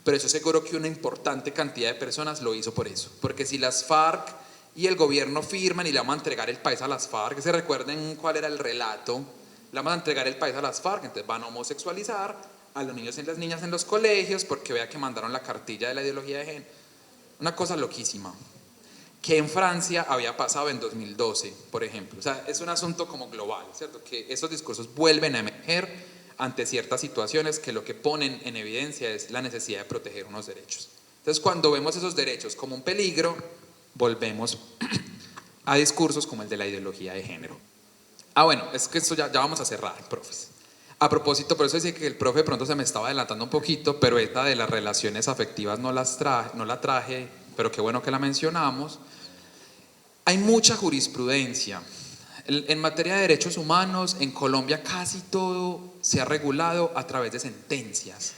pero eso seguro que una importante cantidad de personas lo hizo por eso. Porque si las FARC y el gobierno firman y le vamos a entregar el país a las FARC, que se recuerden cuál era el relato, le vamos a entregar el país a las FARC, entonces van a homosexualizar a los niños y las niñas en los colegios porque vea que mandaron la cartilla de la ideología de género. Una cosa loquísima, que en Francia había pasado en 2012, por ejemplo. O sea, es un asunto como global, ¿cierto? Que esos discursos vuelven a emerger ante ciertas situaciones que lo que ponen en evidencia es la necesidad de proteger unos derechos. Entonces, cuando vemos esos derechos como un peligro, volvemos a discursos como el de la ideología de género. Bueno, es que esto ya vamos a cerrar, profes. A propósito, por eso decía que el profe de pronto se me estaba adelantando un poquito, pero esta de las relaciones afectivas no la traje, pero qué bueno que la mencionamos. Hay mucha jurisprudencia. En materia de derechos humanos, en Colombia casi todo se ha regulado a través de sentencias,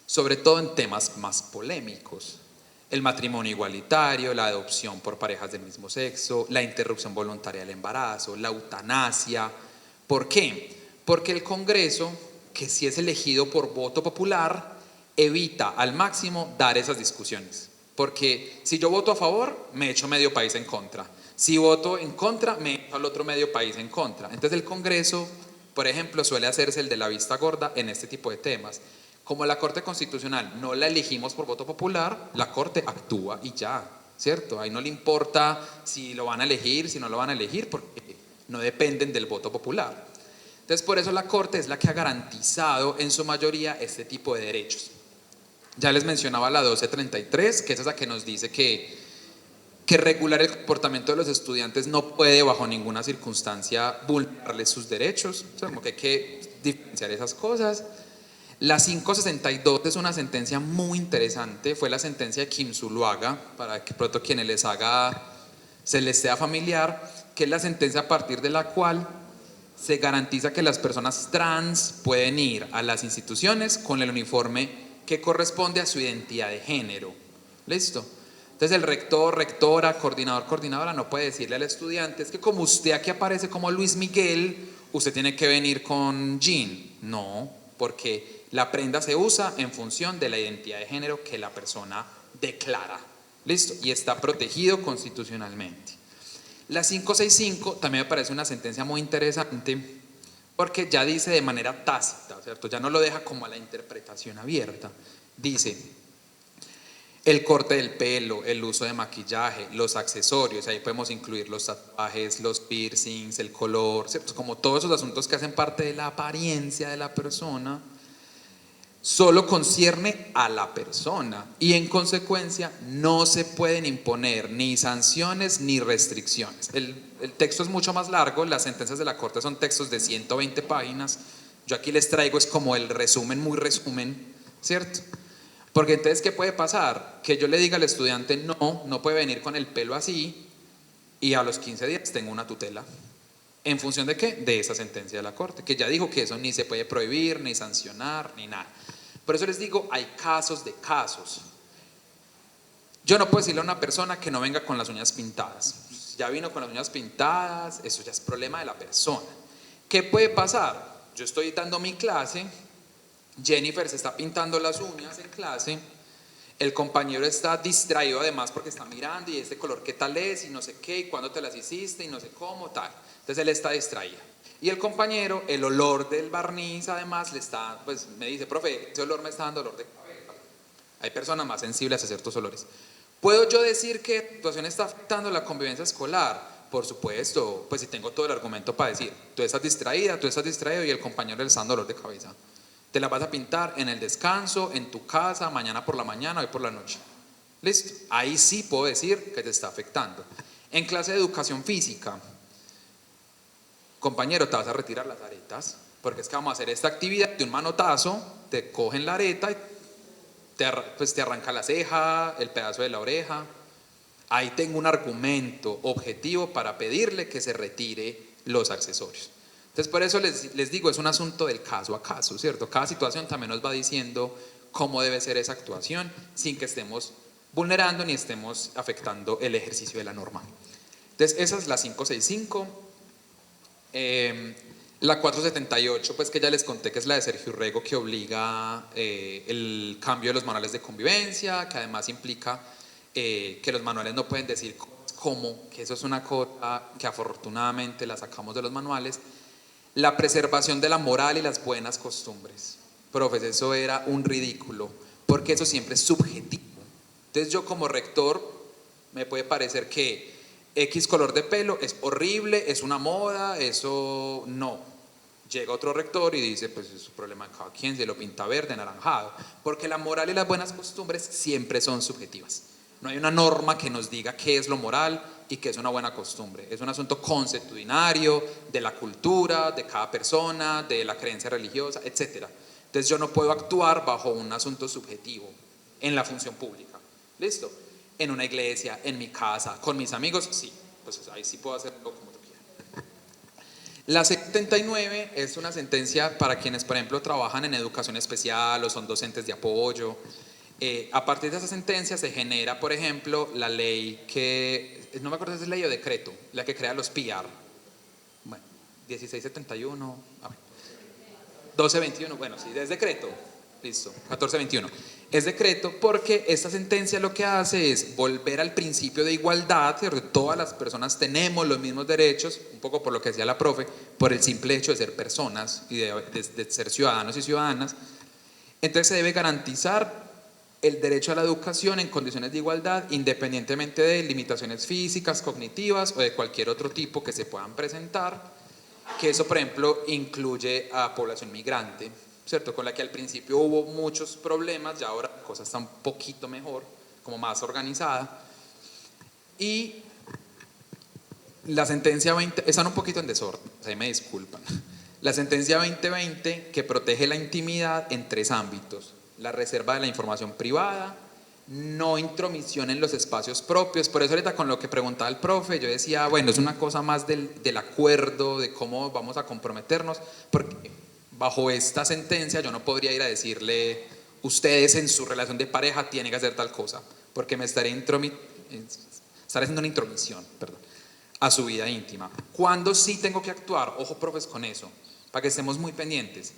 sobre todo en temas más polémicos. El matrimonio igualitario, la adopción por parejas del mismo sexo, la interrupción voluntaria del embarazo, la eutanasia. ¿Por qué? Porque el Congreso, que si es elegido por voto popular, evita al máximo dar esas discusiones. porque si yo voto a favor, me echo medio país en contra. Si voto en contra, me echo al otro medio país en contra. Entonces el Congreso, por ejemplo, suele hacerse el de la vista gorda en este tipo de temas. Como la Corte Constitucional no la elegimos por voto popular, la Corte actúa y ya, ¿cierto? Ahí no le importa si lo van a elegir, si no lo van a elegir, porque no dependen del voto popular. Entonces, por eso la Corte es la que ha garantizado en su mayoría este tipo de derechos. Ya les mencionaba la 1233, que es esa que nos dice que regular el comportamiento de los estudiantes no puede bajo ninguna circunstancia vulnerarles sus derechos. O sea, como que hay que diferenciar esas cosas. La 562 es una sentencia muy interesante, fue la sentencia de Kim Zuluaga, para que pronto quienes se les sea familiar, que es la sentencia a partir de la cual se garantiza que las personas trans pueden ir a las instituciones con el uniforme que corresponde a su identidad de género. ¿Listo? Entonces el rector, rectora, coordinador, coordinadora no puede decirle al estudiante, es que como usted aquí aparece como Luis Miguel, usted tiene que venir con jean. No, porque la prenda se usa en función de la identidad de género que la persona declara. ¿Listo? Y está protegido constitucionalmente. La 565 también me parece una sentencia muy interesante porque ya dice de manera tácita, ¿cierto? Ya no lo deja como a la interpretación abierta. Dice, el corte del pelo, el uso de maquillaje, los accesorios, ahí podemos incluir los tatuajes, los piercings, el color, ¿cierto? Como todos esos asuntos que hacen parte de la apariencia de la persona, solo concierne a la persona y en consecuencia no se pueden imponer ni sanciones ni restricciones. El texto es mucho más largo, las sentencias de la Corte son textos de 120 páginas, yo aquí les traigo es como el resumen, muy resumen, ¿cierto? Porque entonces, ¿qué puede pasar? Que yo le diga al estudiante, no puede venir con el pelo así y a los 15 días tengo una tutela. ¿En función de qué? De esa sentencia de la Corte, que ya dijo que eso ni se puede prohibir, ni sancionar, ni nada. Por eso les digo, hay casos de casos. Yo no puedo decirle a una persona que no venga con las uñas pintadas. Ya vino con las uñas pintadas, eso ya es problema de la persona. ¿Qué puede pasar? Yo estoy dando mi clase, Jennifer se está pintando las uñas en clase, el compañero está distraído además porque está mirando y este color qué tal es y no sé qué, y cuándo te las hiciste y no sé cómo, tal. Entonces él está distraído. Y el compañero, el olor del barniz además le está, pues me dice, profe, ese olor me está dando dolor de cabeza. Hay personas más sensibles a ciertos olores. ¿Puedo yo decir que la situación está afectando la convivencia escolar? Por supuesto, pues si tengo todo el argumento para decir, tú estás distraída, tú estás distraído y el compañero le está dando dolor de cabeza. Te la vas a pintar en el descanso, en tu casa, mañana por la mañana, hoy por la noche. ¿Listo? Ahí sí puedo decir que te está afectando. En clase de educación física, compañero, te vas a retirar las aretas, porque es que vamos a hacer esta actividad de un manotazo, te cogen la areta y te arranca la ceja, el pedazo de la oreja. Ahí tengo un argumento objetivo para pedirle que se retire los accesorios. Entonces por eso les digo, es un asunto del caso a caso, ¿cierto? Cada situación también nos va diciendo cómo debe ser esa actuación sin que estemos vulnerando ni estemos afectando el ejercicio de la norma. Entonces esa es la 565. La 478, pues que ya les conté que es la de Sergio Urrego, que obliga el cambio de los manuales de convivencia, que además implica que los manuales no pueden decir cómo, que eso es una cosa que afortunadamente la sacamos de los manuales. La preservación de la moral y las buenas costumbres. Profes, eso era un ridículo, porque eso siempre es subjetivo. Entonces yo como rector me puede parecer que X color de pelo es horrible, es una moda, eso no. Llega otro rector y dice, pues es un problema de cada quien, se lo pinta verde, anaranjado. Porque la moral y las buenas costumbres siempre son subjetivas. No hay una norma que nos diga qué es lo moral y qué es una buena costumbre. Es un asunto consuetudinario de la cultura, de cada persona, de la creencia religiosa, etc. Entonces yo no puedo actuar bajo un asunto subjetivo en la función pública. ¿Listo? En una iglesia, en mi casa, con mis amigos, sí. Pues ahí sí puedo hacerlo como yo quiera. La 79 es una sentencia para quienes, por ejemplo, trabajan en educación especial o son docentes de apoyo. A partir de esa sentencia se genera, por ejemplo, la ley que, no me acuerdo si es ley o decreto, la que crea los PIAR. Bueno, 1671, 1221, bueno, sí, es decreto, listo, 1421. Es decreto porque esta sentencia lo que hace es volver al principio de igualdad, ¿cierto? Todas las personas tenemos los mismos derechos, un poco por lo que decía la profe, por el simple hecho de ser personas y de ser ciudadanos y ciudadanas. Entonces se debe garantizar el derecho a la educación en condiciones de igualdad, independientemente de limitaciones físicas, cognitivas o de cualquier otro tipo que se puedan presentar, que eso, por ejemplo, incluye a población migrante, ¿cierto? Con la que al principio hubo muchos problemas, ya ahora la cosa está un poquito mejor, como más organizada. Y la sentencia 20, están un poquito en desorden, ahí me disculpan. La sentencia 2020 que protege la intimidad en 3 ámbitos: la reserva de la información privada, no intromisión en los espacios propios. Por eso ahorita con lo que preguntaba el profe, yo decía, bueno, es una cosa más del acuerdo, de cómo vamos a comprometernos, porque bajo esta sentencia yo no podría ir a decirle, ustedes en su relación de pareja tienen que hacer tal cosa, porque me estaré haciendo una intromisión, a su vida íntima. ¿Cuándo sí tengo que actuar? Ojo, profes, con eso, para que estemos muy pendientes.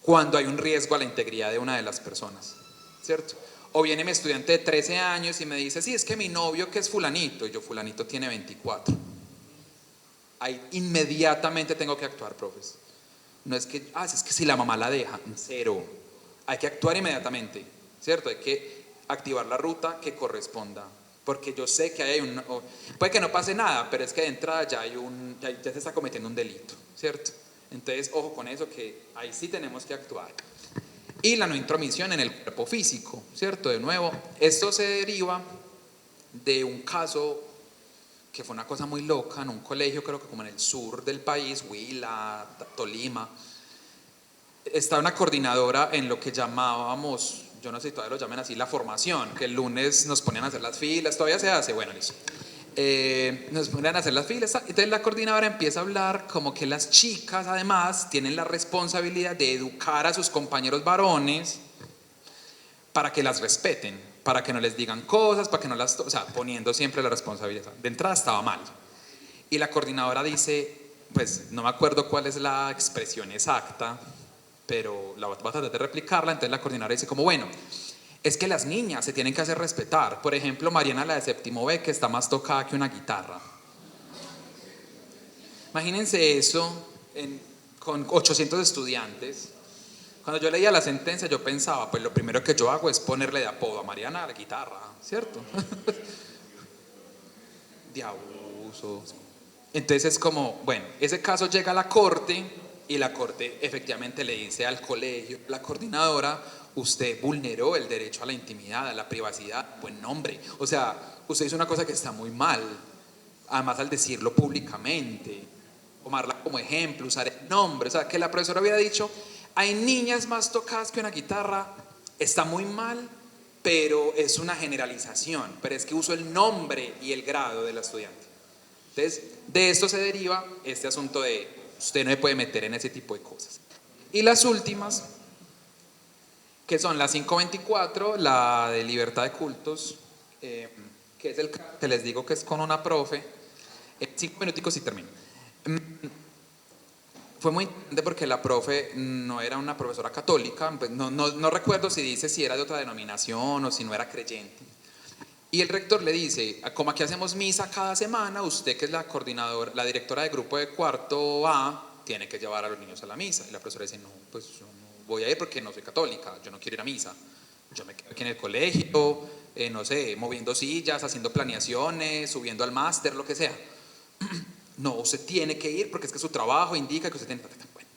Cuando hay un riesgo a la integridad de una de las personas, ¿cierto? O viene mi estudiante de 13 años y me dice, sí, es que mi novio que es fulanito, y yo, fulanito tiene 24. Ahí inmediatamente tengo que actuar, profes. No es que, es que si la mamá la deja, cero. Hay que actuar inmediatamente, ¿cierto? Hay que activar la ruta que corresponda. Porque yo sé que hay puede que no pase nada, pero es que de entrada ya se está cometiendo un delito, ¿cierto? Entonces, ojo con eso, que ahí sí tenemos que actuar. Y la no intromisión en el cuerpo físico, ¿cierto? De nuevo, esto se deriva de un caso que fue una cosa muy loca en un colegio, creo que como en el sur del país, Huila, Tolima. Estaba una coordinadora en lo que llamábamos, yo no sé si todavía lo llaman así, la formación, que el lunes nos ponían a hacer las filas, todavía se hace, bueno, listo. Nos ponían a hacer las filas, entonces la coordinadora empieza a hablar como que las chicas además tienen la responsabilidad de educar a sus compañeros varones para que las respeten, para que no les digan cosas, para que no las, o sea, poniendo siempre la responsabilidad. De entrada estaba mal. Y la coordinadora dice, pues no me acuerdo cuál es la expresión exacta, pero la voy a tratar de replicarla. Entonces la coordinadora dice como, bueno, es que las niñas se tienen que hacer respetar. Por ejemplo, Mariana, la de séptimo B, que está más tocada que una guitarra. Imagínense eso con 800 estudiantes. Cuando yo leía la sentencia yo pensaba, pues lo primero que yo hago es ponerle de apodo a Mariana a la guitarra, ¿cierto? De abuso. Entonces es como, bueno, ese caso llega a la corte y la corte efectivamente le dice al colegio, la coordinadora, usted vulneró el derecho a la intimidad, a la privacidad, buen nombre. O sea, usted hizo una cosa que está muy mal, además al decirlo públicamente, tomarla como ejemplo, usar el nombre. O sea, que la profesora hubiera dicho, hay niñas más tocadas que una guitarra, está muy mal, pero es una generalización, pero es que uso el nombre y el grado de la estudiante. Entonces, de esto se deriva este asunto de usted no se puede meter en ese tipo de cosas. Y las últimas, que son la 524, la de libertad de cultos, que es el que les digo que es con una profe. 5 minuticos y termino. Fue muy interesante porque la profe no era una profesora católica, pues no recuerdo si dice si era de otra denominación o si no era creyente. Y el rector le dice, como aquí hacemos misa cada semana, usted que es la coordinadora, la directora de grupo de cuarto A, tiene que llevar a los niños a la misa. Y la profesora dice, no, pues yo no voy a ir porque no soy católica, yo no quiero ir a misa. Yo me quedo aquí en el colegio, no sé, moviendo sillas, haciendo planeaciones, subiendo al máster, lo que sea. No, usted tiene que ir porque es que su trabajo indica que usted tiene... Bueno,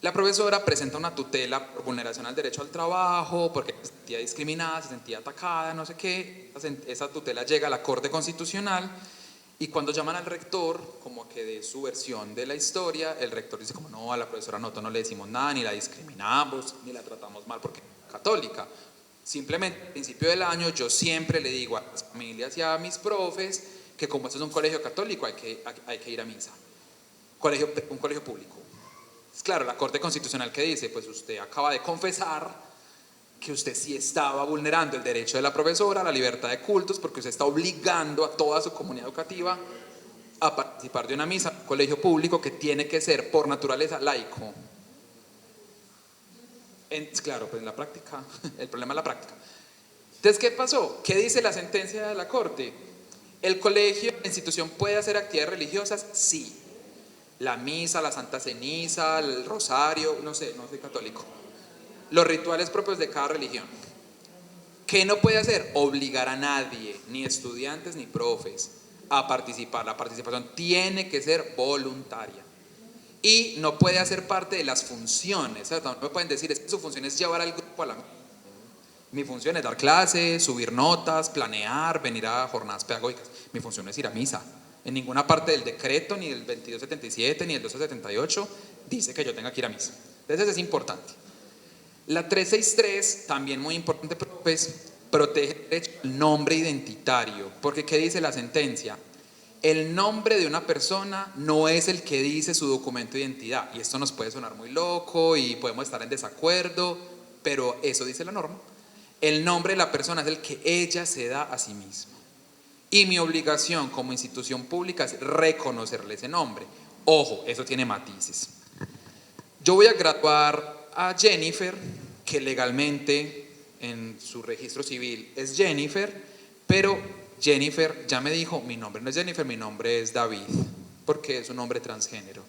la profesora presenta una tutela por vulneración al derecho al trabajo, porque se sentía discriminada, se sentía atacada, no sé qué. Esa tutela llega a la Corte Constitucional y cuando llaman al rector, como que de su versión de la historia, el rector dice como no, a la profesora nosotros no le decimos nada, ni la discriminamos, ni la tratamos mal porque es católica. Simplemente al principio del año yo siempre le digo a las familias y a mis profes que como esto es un colegio católico hay que ir a misa. Un colegio público. Es claro, la Corte Constitucional que dice, pues usted acaba de confesar que usted sí estaba vulnerando el derecho de la profesora a la libertad de cultos porque usted está obligando a toda su comunidad educativa a participar de una misa, un colegio público que tiene que ser por naturaleza laico. Claro, pues en la práctica, el problema es la práctica. Entonces, ¿qué pasó? ¿Qué dice la sentencia de la Corte? ¿El colegio, la institución puede hacer actividades religiosas? Sí. La misa, la Santa Ceniza, el rosario, no soy católico. Los rituales propios de cada religión. ¿Qué no puede hacer? Obligar a nadie, ni estudiantes ni profes, a participar. La participación tiene que ser voluntaria. Y no puede hacer parte de las funciones. ¿Sabes? No me pueden decir, es que su función es llevar al grupo a la... Mi función es dar clases, subir notas, planear, venir a jornadas pedagógicas. Mi función es ir a misa. En ninguna parte del decreto, ni del 2277, ni del 1278, dice que yo tenga que ir a misa. Entonces es importante. La 363, también muy importante, pues, protege el nombre identitario. Porque ¿qué dice la sentencia? El nombre de una persona no es el que dice su documento de identidad. Y esto nos puede sonar muy loco y podemos estar en desacuerdo, pero eso dice la norma. El nombre de la persona es el que ella se da a sí misma. Y mi obligación como institución pública es reconocerle ese nombre. Ojo, eso tiene matices. Yo voy a graduar a Jennifer, que legalmente en su registro civil es Jennifer, pero Jennifer ya me dijo, mi nombre no es Jennifer, mi nombre es David, porque es un nombre transgénero.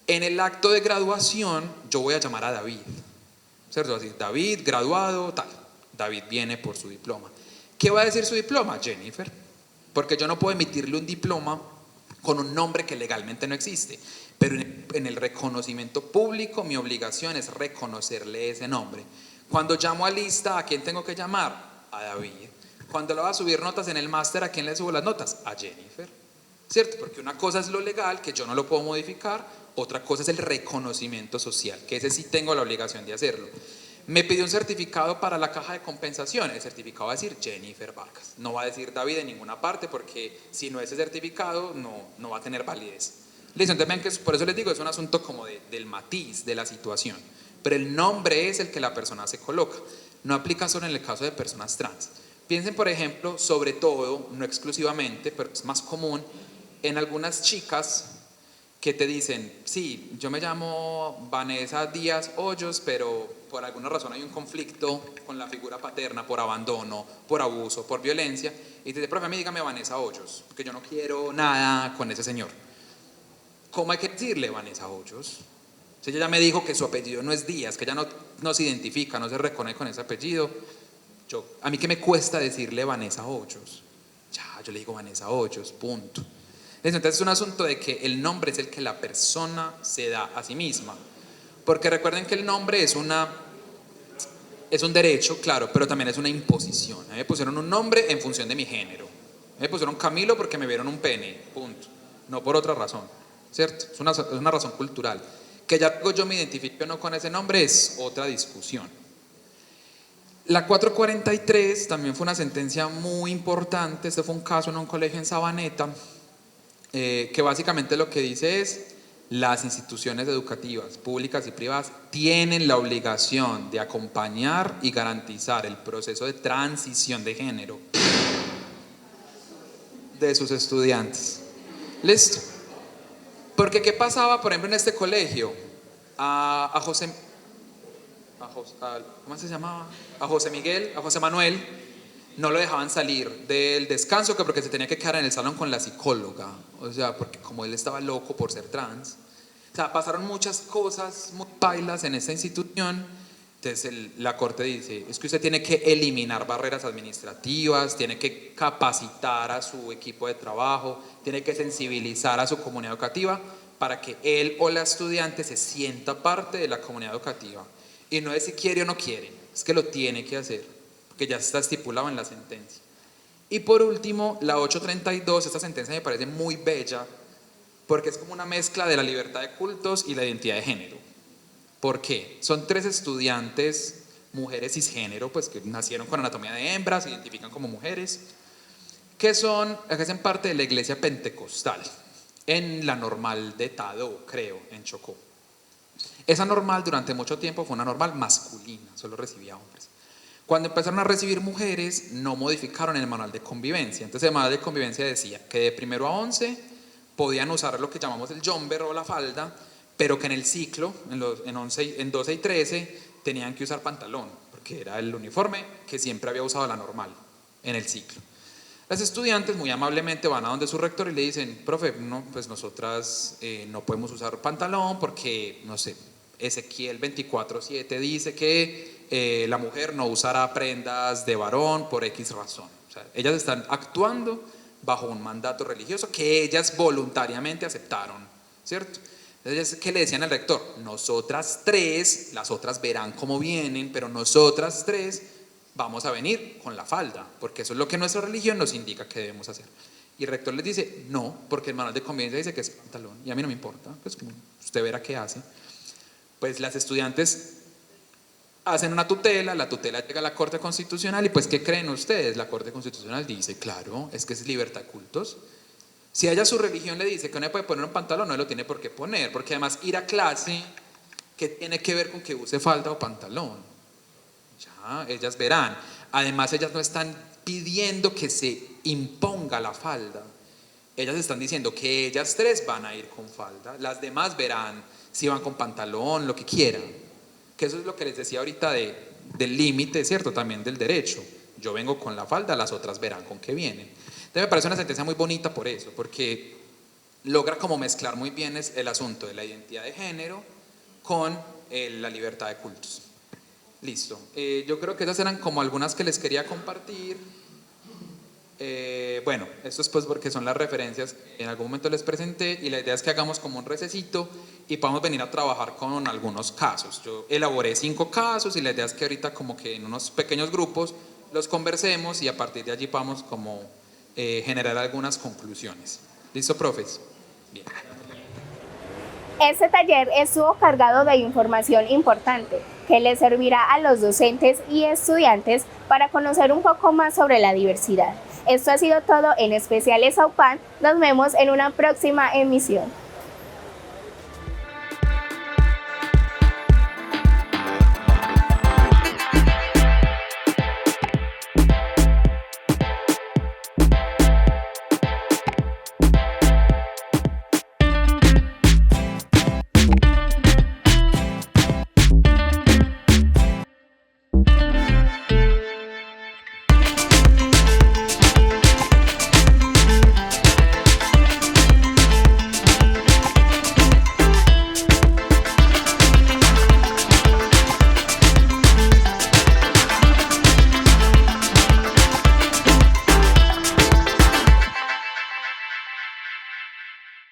En el acto de graduación yo voy a llamar a David, ¿cierto? Así, David, graduado, tal. David viene por su diploma. ¿Qué va a decir su diploma? Jennifer. Porque yo no puedo emitirle un diploma con un nombre que legalmente no existe. Pero en el reconocimiento público mi obligación es reconocerle ese nombre. Cuando llamo a lista, ¿a quién tengo que llamar? A David. Cuando le voy a subir notas en el máster, ¿a quién le subo las notas? A Jennifer. ¿Cierto? Porque una cosa es lo legal, que yo no lo puedo modificar. Otra cosa es el reconocimiento social, que ese sí tengo la obligación de hacerlo. Me pidió un certificado para la caja de compensación. El certificado va a decir Jennifer Vargas. No va a decir David en ninguna parte, porque si no es ese certificado, no va a tener validez. Listo, entonces ven que por eso les digo, es un asunto como del matiz de la situación. Pero el nombre es el que la persona se coloca. No aplica solo en el caso de personas trans. Piensen, por ejemplo, sobre todo, no exclusivamente, pero es más común, en algunas chicas que te dicen, sí, yo me llamo Vanessa Díaz Hoyos, pero por alguna razón hay un conflicto con la figura paterna, por abandono, por abuso, por violencia, y te dice, profe, a mí dígame Vanessa Hoyos, porque yo no quiero nada con ese señor. ¿Cómo hay que decirle Vanessa Hoyos? Si ella ya me dijo que su apellido no es Díaz, que ella no se identifica, no se reconoce con ese apellido, a mí que me cuesta decirle Vanessa Hoyos. Ya, yo le digo Vanessa Hoyos, punto. Entonces es un asunto de que el nombre es el que la persona se da a sí misma. Porque recuerden que el nombre es un derecho, claro, pero también es una imposición. A mí me pusieron un nombre en función de mi género. A mí me pusieron Camilo porque me vieron un pene, punto. No por otra razón, ¿cierto? Es una razón cultural. Que ya yo me identifique o no con ese nombre es otra discusión. La 443 también fue una sentencia muy importante. Este fue un caso en un colegio en Sabaneta, que básicamente lo que dice es: las instituciones educativas públicas y privadas tienen la obligación de acompañar y garantizar el proceso de transición de género de sus estudiantes. ¿Listo? Porque ¿qué pasaba, por ejemplo, en este colegio? A José Manuel no lo dejaban salir del descanso, que porque se tenía que quedar en el salón con la psicóloga, o sea, porque como él estaba loco por ser trans. O sea, pasaron muchas cosas muy pailas en esta institución. Entonces la Corte dice, es que usted tiene que eliminar barreras administrativas, tiene que capacitar a su equipo de trabajo, tiene que sensibilizar a su comunidad educativa para que él o la estudiante se sienta parte de la comunidad educativa. Y no es si quiere o no quiere, es que lo tiene que hacer, porque ya está estipulado en la sentencia. Y por último, la 832, esta sentencia me parece muy bella, porque es como una mezcla de la libertad de cultos y la identidad de género. ¿Por qué? Son 3 estudiantes, mujeres cisgénero, pues que nacieron con anatomía de hembra, se identifican como mujeres, que hacen parte de la iglesia pentecostal, en la Normal de Tadó, creo, en Chocó. Esa normal durante mucho tiempo fue una normal masculina, solo recibía hombres. Cuando empezaron a recibir mujeres, no modificaron el manual de convivencia. Entonces el manual de convivencia decía que de 1 a 11 podían usar lo que llamamos el jumper o la falda, pero que en el ciclo, en 12 y 13, tenían que usar pantalón, porque era el uniforme que siempre había usado la normal en el ciclo. Las estudiantes muy amablemente van a donde su rector y le dicen, profe, no, pues nosotras no podemos usar pantalón porque, no sé, Ezequiel 24:7 dice que la mujer no usará prendas de varón por X razón. O sea, ellas están actuando bajo un mandato religioso que ellas voluntariamente aceptaron, ¿cierto? Entonces, ¿qué le decían al rector? Nosotras tres, las otras verán cómo vienen, pero nosotras tres vamos a venir con la falda, porque eso es lo que nuestra religión nos indica que debemos hacer. Y el rector les dice, no, porque el manual de convivencia dice que es pantalón, y a mí no me importa, pues usted verá qué hace. Pues las estudiantes hacen una tutela, la tutela llega a la Corte Constitucional y pues ¿qué creen ustedes? La Corte Constitucional dice, claro, es que es libertad de cultos. Si a ella su religión le dice que no le puede poner un pantalón, no lo tiene por qué poner, porque además ir a clase, ¿qué tiene que ver con que use falda o pantalón? Ya, ellas verán. Además, ellas no están pidiendo que se imponga la falda. Ellas están diciendo que ellas tres van a ir con falda, las demás verán si van con pantalón, lo que quieran. Que eso es lo que les decía ahorita del límite, ¿cierto? También del derecho. Yo vengo con la falda, las otras verán con qué vienen. Entonces me parece una sentencia muy bonita por eso, porque logra como mezclar muy bien el asunto de la identidad de género con la libertad de cultos. Listo. Yo creo que esas eran como algunas que les quería compartir. Bueno, esto es pues porque son las referencias que en algún momento les presenté y la idea es que hagamos como un recesito y podamos venir a trabajar con algunos casos. Yo elaboré 5 casos y la idea es que ahorita como que en unos pequeños grupos los conversemos y a partir de allí podamos como generar algunas conclusiones. ¿Listo, profes? Bien. Este taller estuvo cargado de información importante que les servirá a los docentes y estudiantes para conocer un poco más sobre la diversidad. Esto ha sido todo en Especiales AUPAN. Nos vemos en una próxima emisión.